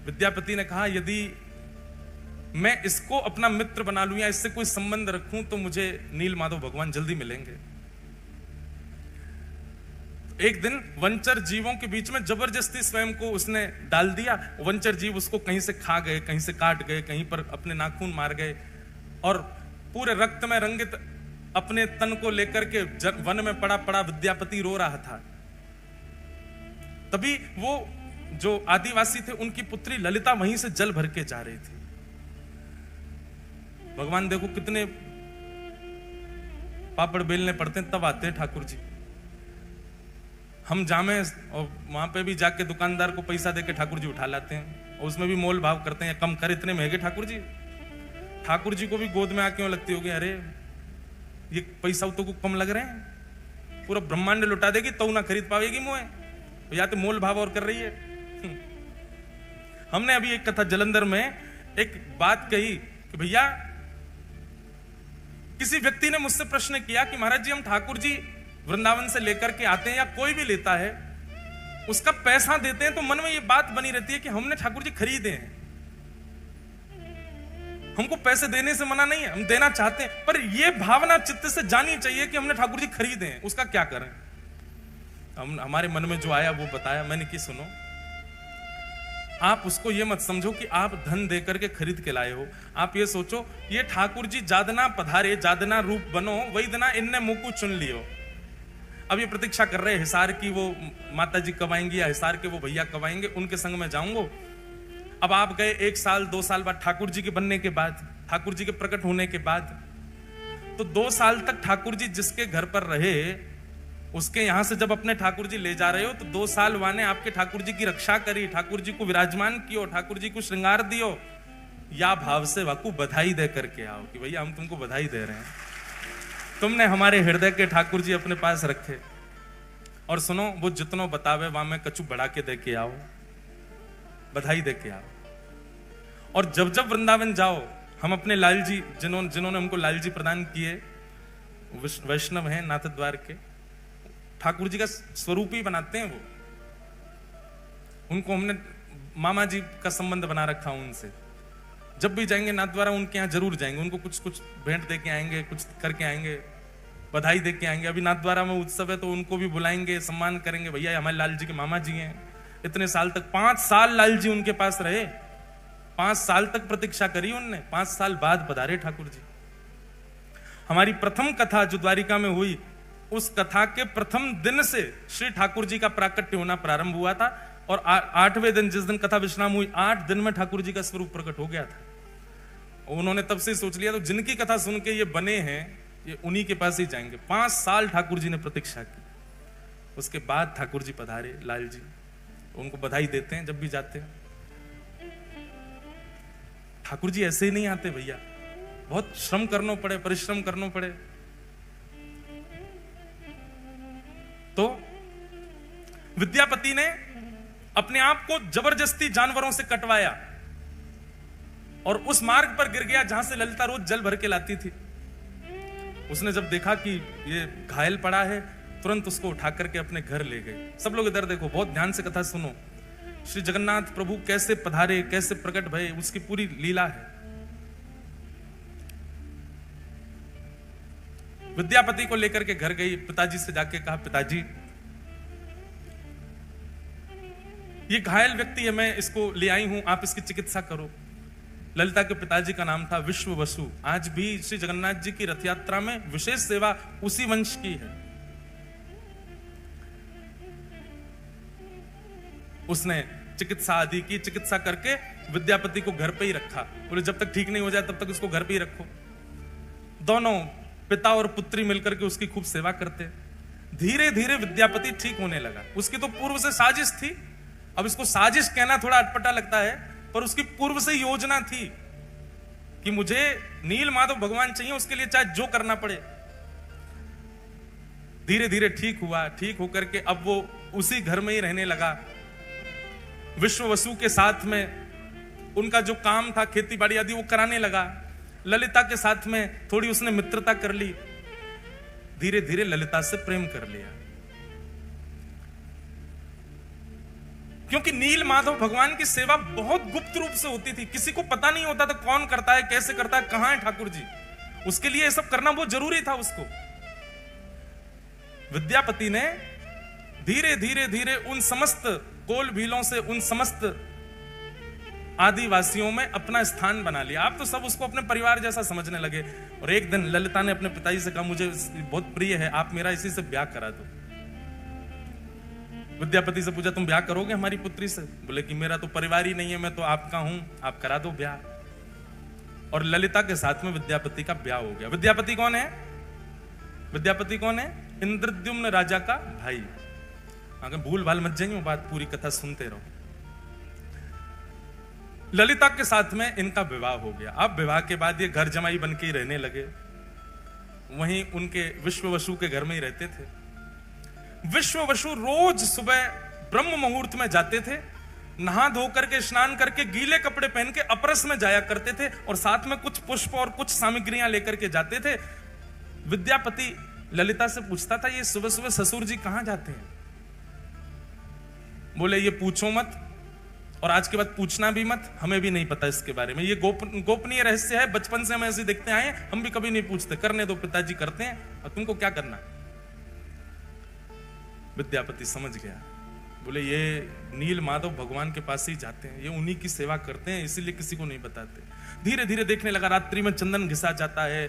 Speaker 1: विद्यापति ने कहा, यदि मैं इसको अपना मित्र बना लूं या इससे कोई संबंध रखूं तो मुझे नीलमाधव भगवान जल्दी मिलेंगे। एक दिन वंचर जीवों के बीच में जबरदस्ती स्वयं को उसने डाल दिया। वंचर जीव उसको कहीं से खा गए, कहीं से काट गए, कहीं पर अपने नाखून मार गए और पूरे रक्त में रंगित अपने तन को लेकर के वन में पड़ा पड़ा विद्यापति रो रहा था। तभी वो जो आदिवासी थे, उनकी पुत्री ललिता वहीं से जल भर के जा रही थी। भगवान देखो कितने पापड़ बेलने पड़ते हैं तब आते हैं ठाकुर जी। हम जामे और वहां पे भी जाके दुकानदार को पैसा देके ठाकुर जी उठा लाते हैं और उसमें भी मोल भाव करते हैं, कम कर, इतने महंगे ठाकुर जी। ठाकुर जी को भी गोद में आके लगती होगी, अरे ये पैसा तो को कम लग रहे हैं, पूरा ब्रह्मांड लुटा देगी तो ना खरीद पाएगी मुझे, या तो मोल भाव और कर रही है। हमने अभी एक कथा जलंधर में एक बात कही कि भैया, किसी व्यक्ति ने मुझसे प्रश्न किया कि महाराज जी, हम ठाकुर जी वृंदावन से लेकर के आते हैं या कोई भी लेता है, उसका पैसा देते हैं, तो मन में ये बात बनी रहती है कि हमने ठाकुर जी खरीदे हैं, हमको पैसे देने से मना नहीं है, हम देना चाहते हैं, पर ये भावना चित्त से जानी चाहिए कि हमने ठाकुर जी खरीदे हैं, उसका क्या करें। हमारे मन में जो आया वो बताया मैंने कि सुनो, आप उसको ये मत समझो कि आप धन देकर के खरीद के लाए हो। आप ये सोचो, ये ठाकुर जी जादना पधारे, जादना रूप बनो, वही दना इनने मुकु चुन लियो। अब ये प्रतीक्षा कर रहे हैं हिसार की वो माता जी कब आएंगी या हिसार के वो भैया कब आएंगे, उनके संग में जाऊंगा। अब आप गए 1 साल 2 साल बाद, ठाकुर जी के बनने के बाद, ठाकुर जी के प्रकट होने के बाद, तो 2 साल तक ठाकुर जी जिसके घर पर रहे, उसके यहां से जब अपने ठाकुर जी ले जा रहे हो तो 2 साल वाने आपके ठाकुर जी की रक्षा करी, ठाकुर जी को विराजमान कियो, ठाकुर जी को श्रृंगार दियो, या भाव से वाकू बधाई दे करके आओ कि भैया हम तुमको बधाई दे रहे हैं, तुमने हमारे हृदय के ठाकुर जी अपने पास रखे। और सुनो, वो जितनो बतावे वहां में कछु बढ़ा के दे के आओ, बधाई दे के आओ। और जब जब वृंदावन जाओ, हम अपने लाल जी, जिन्होंने हमको लाल जी प्रदान किए, वैष्णव हैं नाथ द्वार के, ठाकुर जी का स्वरूप ही बनाते हैं वो। उनको हमने मामा जी का संबंध बना रखा उनसे। जब भी जाएंगे नाथ द्वारा उनके यहाँ जरूर जाएंगे, उनको कुछ कुछ भेंट दे के आएंगे, कुछ करके आएंगे, बधाई दे के आएंगे। अभी नाथ द्वारा में उत्सव है तो उनको भी बुलाएंगे, सम्मान करेंगे, भैया हमारे लाल जी के मामा जी हैं, इतने साल तक 5 साल लाल जी उनके पास रहे, 5 साल तक प्रतीक्षा करी उनने, 5 साल बाद पधारे ठाकुर जी। हमारी प्रथम कथा जो द्वारिका में हुई, उस कथा के प्रथम दिन से श्री ठाकुर जी का प्राकट्य होना प्रारंभ हुआ था, और 8वें दिन जिस दिन कथा विश्राम हुई, 8 दिन में ठाकुर जी का स्वरूप प्रकट हो गया था। उन्होंने तब से सोच लिया तो जिनकी कथा सुन के ये बने हैं, ये उन्हीं के पास ही जाएंगे। 5 साल ठाकुर जी ने प्रतीक्षा की, उसके बाद ठाकुर जी पधारे लाल जी। उनको बधाई देते हैं जब भी जाते हैं। ठाकुर जी ऐसे ही नहीं आते भैया, बहुत श्रम करना पड़े, परिश्रम करना पड़े। तो विद्यापति ने अपने आप को जबरदस्ती जानवरों से कटवाया और उस मार्ग पर गिर गया जहां से ललिता रोज जल भर के लाती थी। उसने जब देखा कि ये घायल पड़ा है, तुरंत उसको उठा करके अपने घर ले गए। सब लोग इधर देखो, बहुत ध्यान से कथा सुनो। श्री जगन्नाथ प्रभु कैसे पधारे, कैसे प्रकट भये, उसकी पूरी लीला है। विद्यापति को लेकर के घर गई, पिताजी से जाके कहा, पिताजी ये घायल व्यक्ति है, मैं इसको ले आई हूं, आप इसकी चिकित्सा करो। ललिता के पिताजी का नाम था विश्व वसु। आज भी श्री जगन्नाथ जी की रथ यात्रा में विशेष सेवा उसी वंश की है। उसने चिकित्सा आदि की, चिकित्सा करके विद्यापति को घर पे ही रखा। बोले जब तक ठीक नहीं हो जाए तब तक उसको घर पे ही रखो। दोनों पिता और पुत्री मिलकर के उसकी खूब सेवा करते। धीरे धीरे विद्यापति ठीक होने लगा। उसकी तो पूर्व से साजिश थी, अब इसको साजिश कहना थोड़ा अटपटा लगता है, पर उसकी पूर्व से योजना थी कि मुझे नील माधव भगवान चाहिए, उसके लिए चाहे जो करना पड़े। धीरे धीरे ठीक हुआ, ठीक होकर के अब वो उसी घर में ही रहने लगा। विश्व वसु के साथ में उनका जो काम था, खेती बाड़ी आदि, वो कराने लगा। ललिता के साथ में थोड़ी उसने मित्रता कर ली। धीरे धीरे ललिता से प्रेम कर लिया, क्योंकि नील माधव भगवान की सेवा बहुत गुप्त रूप से होती थी। किसी को पता नहीं होता था कौन करता है, कैसे करता है, कहां है ठाकुर जी। उसके लिए ये सब करना बहुत जरूरी था उसको। विद्यापति ने धीरे धीरे धीरे उन समस्त कोल भीलों से, उन समस्त आदिवासियों में अपना स्थान बना लिया। आप तो सब उसको अपने परिवार जैसा समझने लगे। और एक दिन ललिता ने अपने पिताजी से कहा, मुझे बहुत प्रिय है, आप मेरा इसी से ब्याह करा दो। विद्यापति से पूछा, तुम ब्याह करोगे हमारी पुत्री से? बोले कि मेरा तो परिवार ही नहीं है, मैं तो आपका हूं, आप करा दो ब्याह। और ललिता के साथ में विद्यापति का ब्याह हो गया। विद्यापति कौन है? विद्यापति कौन है? इंद्रद्युम्न राजा का भाई। अगर भूल भाल मत जाइए, बात पूरी कथा सुनते रहो। ललिता के साथ में इनका विवाह हो गया। अब विवाह के बाद ये घर जमाई बन के ही रहने लगे। वहीं उनके विश्व वसु के घर में ही रहते थे। विश्व वसु रोज सुबह ब्रह्म मुहूर्त में जाते थे, नहा धो करके, स्नान करके, गीले कपड़े पहन के अपरस में जाया करते थे, और साथ में कुछ पुष्प और कुछ सामग्रियां लेकर के जाते थे। विद्यापति ललिता से पूछता था, ये सुबह सुबह ससुर जी कहां जाते हैं? बोले ये पूछो मत, और आज के बाद पूछना भी मत, हमें भी नहीं पता इसके बारे में। ये गोपनीय रहस्य है, बचपन से हम ऐसे देखते आए, हम भी कभी नहीं पूछते, करने दो, पिताजी करते हैं, और तुमको क्या करना। विद्यापति समझ गया। बोले ये नील माधव भगवान के पास ही जाते हैं, ये उन्हीं की सेवा करते हैं, इसीलिए किसी को नहीं बताते। धीरे धीरे देखने लगा, रात्रि में चंदन घिसा जाता है,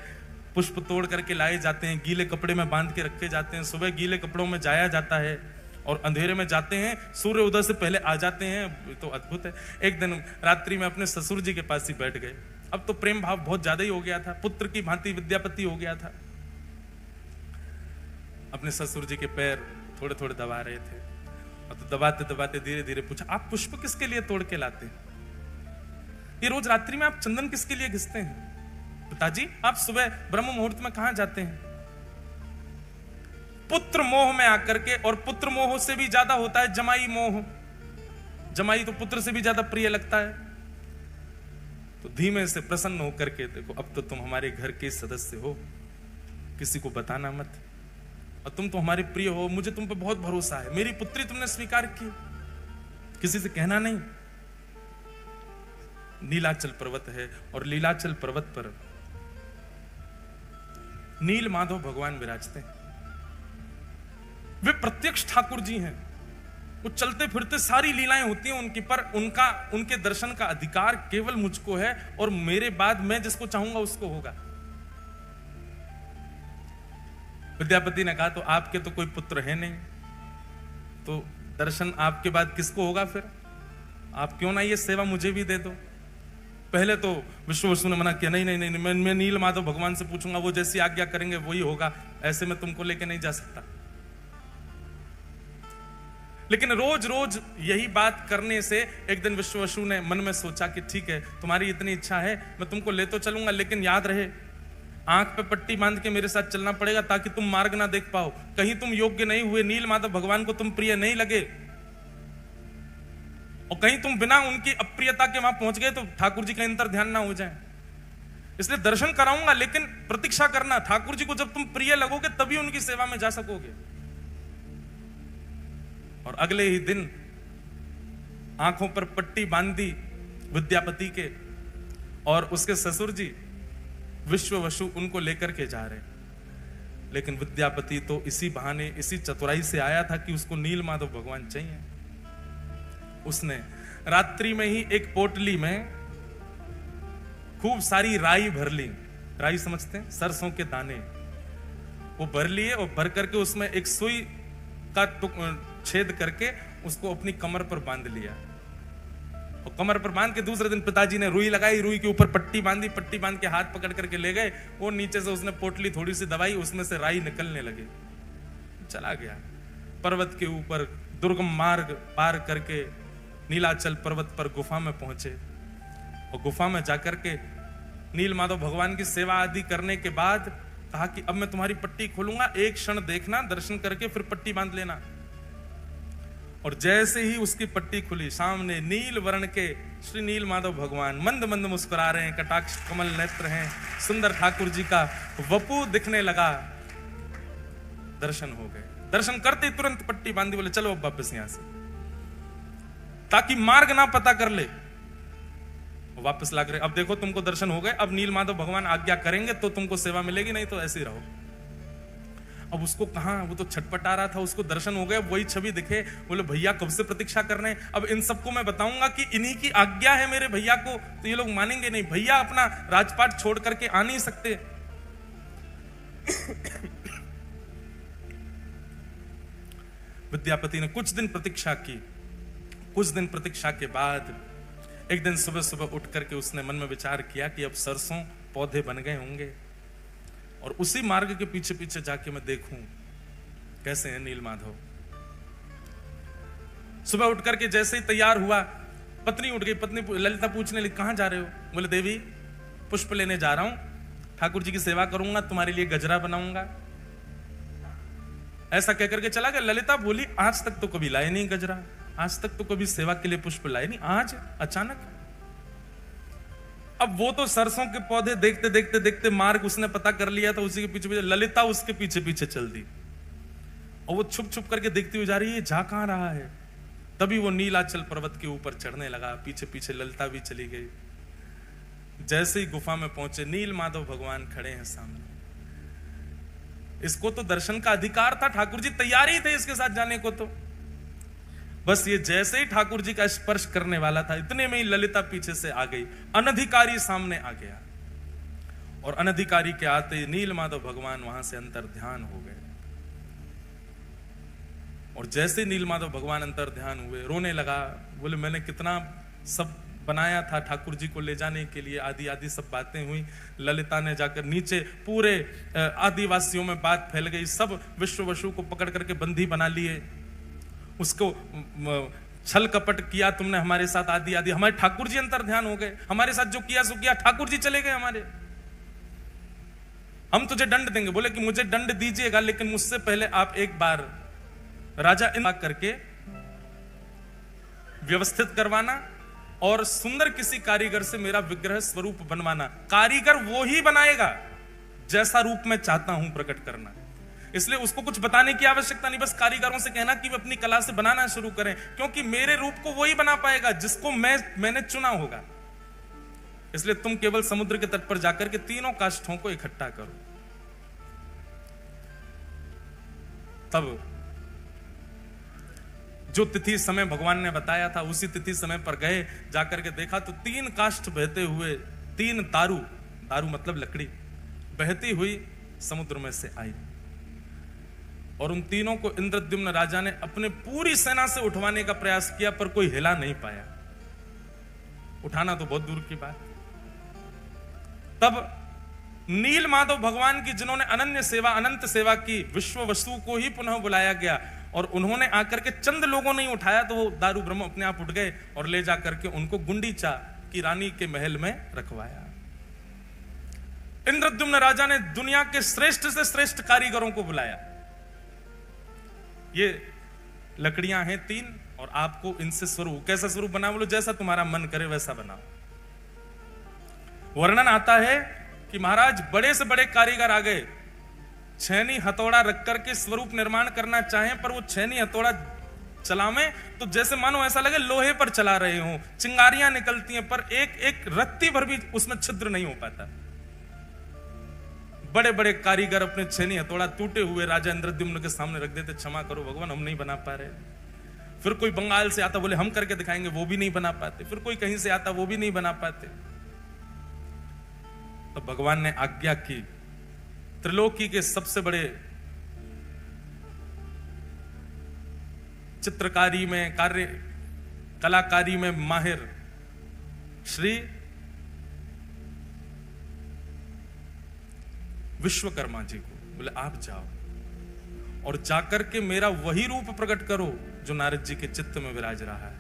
Speaker 1: पुष्प तोड़ करके लाए जाते हैं, गीले कपड़े में बांध के रखे जाते हैं, सुबह गीले कपड़ों में जाया जाता है, और अंधेरे में जाते हैं, सूर्य उदय से पहले आ जाते हैं। तो अद्भुत है। एक दिन रात्रि में अपने ससुर जी के पास ही बैठ गए। अब तो प्रेम भाव बहुत ज्यादा ही हो गया था, पुत्र की भांति विद्यापति हो गया था। अपने ससुर जी के पैर थोड़े थोड़े दबा रहे थे, और तो दबाते दबाते धीरे धीरे पूछा, आप पुष्प किसके लिए तोड़ के लाते हैं? ये रोज रात्रि में आप चंदन किसके लिए घिसते हैं? पिताजी आप सुबह ब्रह्म मुहूर्त में कहां जाते हैं? पुत्र मोह में आकर के, और पुत्र मोह से भी ज्यादा होता है जमाई मोह। जमाई तो पुत्र से भी ज्यादा प्रिय लगता है। तो धीमे से प्रसन्न होकर के, देखो अब तो तुम हमारे घर के सदस्य हो, किसी को बताना मत, और तुम तो हमारे प्रिय हो, मुझे तुम पे बहुत भरोसा है, मेरी पुत्री तुमने स्वीकार की, किसी से कहना नहीं। नीलाचल पर्वत है, और लीलाचल पर्वत पर नील माधव भगवान विराजते हैं। वे प्रत्यक्ष ठाकुर जी हैं। वो चलते फिरते सारी लीलाएं होती हैं उनकी, पर उनके दर्शन का अधिकार केवल मुझको है, और मेरे बाद मैं जिसको चाहूंगा उसको होगा। विद्यापति ने कहा तो आपके तो कोई पुत्र है नहीं, तो दर्शन आपके बाद किसको होगा फिर? आप क्यों ना ये सेवा मुझे भी दे दो। पहले तो विश्ववसु ने मना किया, नहीं नहीं नहीं, मैं नील माधव भगवान से पूछूंगा, वो जैसी आज्ञा करेंगे वही होगा, ऐसे में तुमको लेके नहीं जा सकता। लेकिन रोज रोज यही बात करने से एक दिन विश्ववसु ने मन में सोचा कि ठीक है, तुम्हारी इतनी इच्छा है, मैं तुमको ले तो चलूंगा, लेकिन याद रहे आंख पे पट्टी बांध के मेरे साथ चलना पड़ेगा, ताकि तुम मार्ग ना देख पाओ, कहीं तुम योग्य नहीं हुए, नील माधव भगवान को तुम प्रिय नहीं लगे, और कहीं तुम बिना उनकी अप्रियता के वहां पहुंच गए तो ठाकुर जी का अंतर ध्यान ना हो जाए। इसलिए दर्शन कराऊंगा, लेकिन प्रतीक्षा करना, ठाकुर जी को जब तुम प्रिय लगोगे तभी उनकी सेवा में जा सकोगे। और अगले ही दिन आंखों पर पट्टी बांधी विद्यापति के, और उसके ससुर जी विश्ववसु उनको लेकर के जा रहे। लेकिन विद्यापति तो इसी बहाने, इसी चतुराई से आया था कि उसको नील माधव भगवान चाहिए। उसने रात्रि में ही एक पोटली में खूब सारी राई भर ली। राई समझते हैं, सरसों के दाने, वो भर लिए, और भर करके उसमें एक सुई का छेद करके उसको अपनी कमर पर बांध लिया। और कमर पर बांध के दूसरे दिन पिताजी ने रुई लगाई, रुई के ऊपर पट्टी बांधी, पट्टी बांध के हाथ पकड़ करके ले गए। वो नीचे से उसने पोटली थोड़ी सी दबाई, उसमें से राई निकलने लगे। चला गया पर्वत के ऊपर, दुर्गम मार्ग पार करके नीलाचल पर्वत पर गुफा में पहुंचे। और गुफा में जाकर के नील माधव भगवान की सेवा आदि करने के बाद कहा कि अब मैं तुम्हारी पट्टी खोलूंगा, एक क्षण देखना, दर्शन करके फिर पट्टी बांध लेना। और जैसे ही उसकी पट्टी खुली, सामने नील वर्ण के श्री नील माधव भगवान मंद मंद मुस्कुरा रहे हैं, कटाक्ष कमल नेत्र हैं, सुंदर ठाकुर जी का वपू दिखने लगा। दर्शन हो गए। दर्शन करते तुरंत पट्टी बांधी, बोले चलो अब वापस यहां से, ताकि मार्ग ना पता कर ले। वापस लाग रहे, अब देखो तुमको दर्शन हो गए, अब नील माधव भगवान आज्ञा करेंगे तो तुमको सेवा मिलेगी, नहीं तो ऐसे ही रहो। अब उसको कहां, वो तो छटपटा रहा था, उसको दर्शन हो गए, वही छवि दिखे, बोले भैया कब से प्रतीक्षा कर रहे हैं, अब इन सबको मैं बताऊंगा कि इन्हीं की आज्ञा है मेरे भैया को, तो ये लोग मानेंगे नहीं, भैया अपना राजपाट छोड़ करके आ नहीं सकते। विद्यापति ने कुछ दिन प्रतीक्षा की। कुछ दिन प्रतीक्षा के बाद एक दिन सुबह सुबह उठ करके उसने मन में विचार किया कि अब सरसों पौधे बन गए होंगे, और उसी मार्ग के पीछे पीछे जाके मैं देखूं कैसे है नील माधव। सुबह उठ करके जैसे ही तैयार हुआ, पत्नी उठ गई। पत्नी ललिता पूछने लगी, कहां जा रहे हो? बोले देवी पुष्प लेने जा रहा हूं, ठाकुर जी की सेवा करूंगा, तुम्हारे लिए गजरा बनाऊंगा। ऐसा कहकर के चला गया। ललिता बोली, आज तक तो कभी लाए नहीं गजरा, आज तक तो कभी सेवा के लिए पुष्प लाए नहीं, आज अचानक। अब वो तो सरसों के पौधे देखते देखते देखते मार्ग उसने पता कर लिया था, उसी के पीछे पीछे ललिता उसके पीछे पीछे चल दी, और वो छुप छुप करके देखती हुई जा रही है, जा कहां रहा है। तभी वो नीलाचल पर्वत के ऊपर चढ़ने लगा, पीछे पीछे ललिता भी चली गई। जैसे ही गुफा में पहुंचे, नील माधव भगवान खड़े हैं सामने। इसको तो दर्शन का अधिकार था, ठाकुर जी तैयार ही थे इसके साथ जाने को। तो बस ये जैसे ही ठाकुर जी का स्पर्श करने वाला था, इतने में ही ललिता पीछे से आ गई, अनधिकारी सामने आ गया, और अनधिकारी के आते नील माधव भगवान वहां से अंतर ध्यान हो गए। और जैसे नील माधव भगवान अंतर ध्यान हुए, रोने लगा। बोले मैंने कितना सब बनाया था ठाकुर जी को ले जाने के लिए, आदि आदि सब बातें हुई। ललिता ने जाकर नीचे पूरे आदिवासियों में बात फैल गई, सब विश्ववसु को पकड़ करके बंदी बना लिए, उसको छल कपट किया तुमने हमारे साथ, आदि आदि। हमारे ठाकुर जी अंतर ध्यान हो गए, हमारे साथ जो किया सो किया, ठाकुर जी चले गए हमारे, हम तुझे दंड देंगे। बोले कि मुझे दंड दीजिएगा, लेकिन मुझसे पहले आप एक बार राजा इन करके व्यवस्थित करवाना, और सुंदर किसी कारीगर से मेरा विग्रह स्वरूप बनवाना। कारीगर वो ही बनाएगा जैसा रूप मैं चाहता हूं प्रकट करना, इसलिए उसको कुछ बताने की आवश्यकता नहीं, बस कारीगरों से कहना कि वे अपनी कला से बनाना शुरू करें, क्योंकि मेरे रूप को वही बना पाएगा जिसको मैंने चुना होगा। इसलिए तुम केवल समुद्र के तट पर जाकर के तीनों काष्ठों को इकट्ठा करो। तब जो तिथि समय भगवान ने बताया था उसी तिथि समय पर गए, जाकर के देखा तो 3 काष्ठ बहते हुए, 3 दारू, दारू मतलब लकड़ी, बहती हुई समुद्र में से आई। और उन तीनों को इंद्रद्युम्न राजा ने अपने पूरी सेना से उठवाने का प्रयास किया, पर कोई हिला नहीं पाया। उठाना तो बहुत दूर की बात। तब नील माधव भगवान की, जिन्होंने अनन्य सेवा, अनंत सेवा की, विश्व वसु को ही पुनः बुलाया गया और उन्होंने आकर के, चंद लोगों ने उठाया तो वो दारू ब्रह्म अपने आप उठ गए और ले जाकर के उनको गुंडीचा की रानी के महल में रखवाया। इंद्रद्युम्न राजा ने दुनिया के श्रेष्ठ से श्रेष्ठ कारीगरों को बुलाया। ये लकड़ियां हैं 3 और आपको इनसे स्वरूप, कैसा स्वरूप बना, बोलो जैसा तुम्हारा मन करे वैसा बनाओ। वर्णन आता है कि महाराज बड़े से बड़े कारीगर आ गए, छेनी हथौड़ा रख करके स्वरूप निर्माण करना चाहें, पर वो छेनी हथौड़ा चलावे तो जैसे मानो ऐसा लगे लोहे पर चला रहे हो, चिंगारियां निकलती हैं, पर एक एक रत्ती भर भी उसमें छिद्र नहीं हो पाता। बड़े बड़े कारीगर अपने छेनी हथौड़ा टूटे हुए राजा इंद्रद्युम्न के सामने रख देते, क्षमा करो भगवान हम नहीं बना पा रहे। फिर कोई बंगाल से आता, बोले हम करके दिखाएंगे, वो भी नहीं बना पाते। फिर कोई कहीं से आता, वो भी नहीं बना पाते। तो भगवान ने आज्ञा की, त्रिलोकी के सबसे बड़े चित्रकारी में, कार्य कलाकारी में माहिर श्री विश्वकर्मा जी को बोले आप जाओ और जाकर के मेरा वही रूप प्रकट करो जो नारद जी के चित्त में विराज रहा है।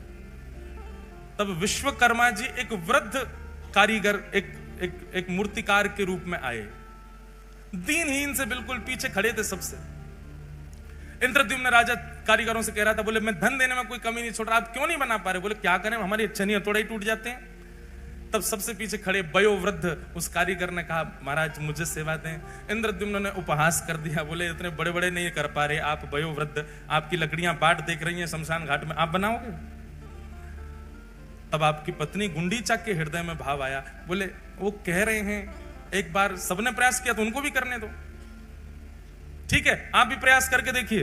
Speaker 1: तब विश्वकर्मा जी एक वृद्ध कारीगर, एक मूर्तिकार के रूप में आए, दीनहीन से बिल्कुल पीछे खड़े थे सबसे। इंद्रद्युम्न राजा कारीगरों से कह रहा था, बोले मैं धन देने में कोई कमी नहीं छोड़ रहा, आप क्यों नहीं बना पा रहे? बोले क्या करें, हमारी छेनी हथौड़े ही टूट जाते हैं। तब सबसे पीछे खड़े वयोवृद्ध उस कारीगर ने कहा, महाराज मुझे सेवा दें। इंद्रद्युम्न ने उपहास कर दिया, बोले इतने बड़े बड़े नहीं कर पा रहे आप वयोवृद्ध, आपकी लकड़ियां बाट देख रही हैं शमशान घाट में, आप बनाओगे? तब आपकी पत्नी गुंडीचा के हृदय में भाव आया, बोले वो कह रहे हैं, एक बार सबने प्रयास किया तो उनको भी करने दो, ठीक है आप भी प्रयास करके देखिए।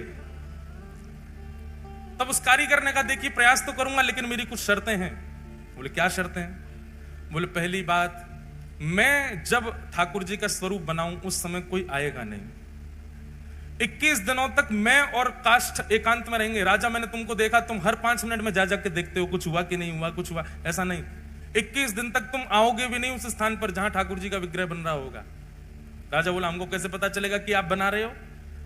Speaker 1: तब उस कारीगर ने कहा, देखिए प्रयास तो करूंगा लेकिन मेरी कुछ शर्तें हैं। बोले क्या शर्तें हैं? बोले पहली बात, मैं जब ठाकुर जी का स्वरूप बनाऊं उस समय कोई आएगा नहीं। 21 दिनों तक मैं और काष्ठ एकांत में रहेंगे। राजा मैंने तुमको देखा, तुम हर 5 मिनट में जा जाके देखते हो कुछ हुआ कि नहीं हुआ, कुछ हुआ, ऐसा नहीं। 21 दिन तक तुम आओगे भी नहीं उस स्थान पर जहां ठाकुर जी का विग्रह बन रहा होगा। राजा बोला हमको कैसे पता चलेगा कि आप बना रहे हो?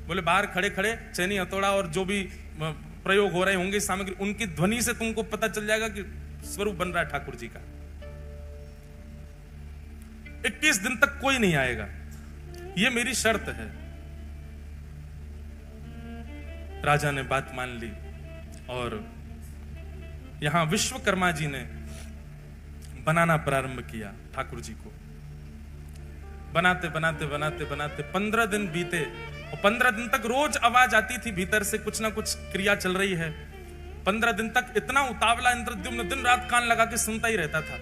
Speaker 1: बोले बाहर खड़े खड़े छेनी हथौड़ा और जो भी प्रयोग हो रहे होंगे सामग्री, उनकी ध्वनि से तुमको पता चल जाएगा कि स्वरूप बन रहा है ठाकुर जी का। 21 दिन तक कोई नहीं आएगा, ये मेरी शर्त है। राजा ने बात मान ली और यहां विश्वकर्मा जी ने बनाना प्रारंभ किया ठाकुर जी को। बनाते बनाते बनाते बनाते 15 दिन बीते और 15 दिन तक रोज आवाज आती थी भीतर से, कुछ ना कुछ क्रिया चल रही है। 15 दिन तक इतना उतावला इंद्रद्युम्न दिन रात कान लगा के सुनता ही रहता था,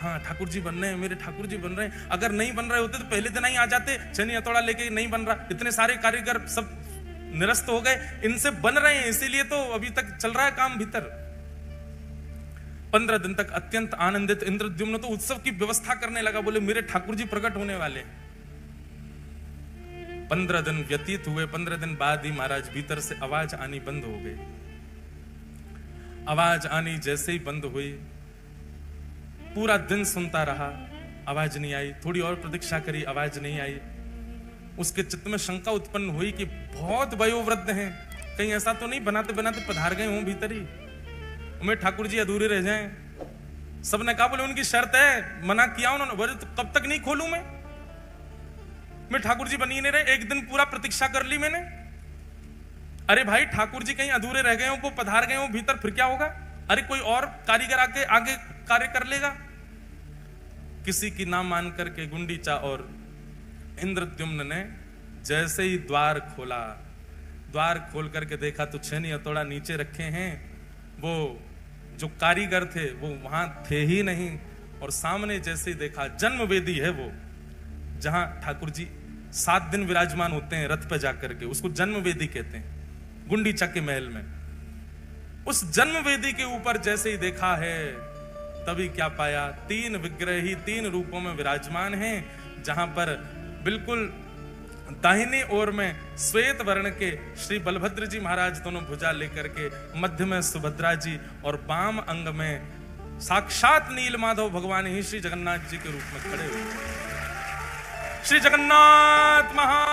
Speaker 1: हाँ ठाकुर जी बन रहे हैं, मेरे ठाकुर जी बन रहे हैं। अगर नहीं बन रहे होते तो पहले दिन ही आ जाते, छेनी हथौड़ा लेके नहीं बन रहा, इतने सारे कारीगर सब निरस्त हो गए, इनसे बन रहे हैं इसीलिए तो अभी तक चल रहा है काम भीतर। 15 दिन तक अत्यंत आनंदित इंद्रद्युम्न तो उत्सव की व्यवस्था करने लगा, बोले मेरे ठाकुर जी प्रकट होने वाले। 15 दिन व्यतीत हुए, 15 दिन बाद ही महाराज भीतर से आवाज आनी बंद हो गई। आवाज आनी जैसे ही बंद हुई, पूरा दिन सुनता रहा, आवाज नहीं आई। थोड़ी और प्रतीक्षा करी, आवाज नहीं आई। उसके चित्त में शंका उत्पन्न हुई कि बहुत वयोवृद्ध हैं, कहीं ऐसा तो नहीं बनाते बनाते पधार गए हों भीतर ही, मैं ठाकुर जी अधूरे रह जाएं। सबने कहा, बोले उनकी शर्त है, मना किया उन्होंने। बोले तो कब तक नहीं खोलूं मैं ठाकुर जी बन ही नहीं रहे, एक दिन पूरा प्रतीक्षा कर ली मैंने। अरे भाई ठाकुर जी कहीं अधूरे रह गए हो, वो पधार गए हो भीतर, फिर क्या होगा? अरे कोई और कारीगर आके आगे कार्य कर लेगा। किसी की ना मान करके गुंडीचा और इंद्रद्युम्न ने जैसे ही द्वार खोला, द्वार खोल करके देखा तो छेनी हथौड़ा नीचे रखे हैं, वो जो कारीगर थे वो वहां थे ही नहीं। और सामने जैसे ही देखा, जन्म वेदी है वो, जहां ठाकुर जी 7 दिन विराजमान होते हैं रथ पे जाकर के, उसको जन्म वेदी कहते हैं, गुंडीचा के महल में। उस जन्म वेदी के ऊपर जैसे ही देखा है, तभी क्या पाया, 3 विग्रह ही 3 रूपों में विराजमान हैं, जहां पर बिल्कुल दाहिनी ओर में श्वेत वर्ण के श्री बलभद्र जी महाराज दोनों भुजा लेकर के, मध्य में सुभद्रा जी और वाम अंग में साक्षात नीलमाधव भगवान ही श्री जगन्नाथ जी के रूप में खड़े हुए। श्री जगन्नाथ महा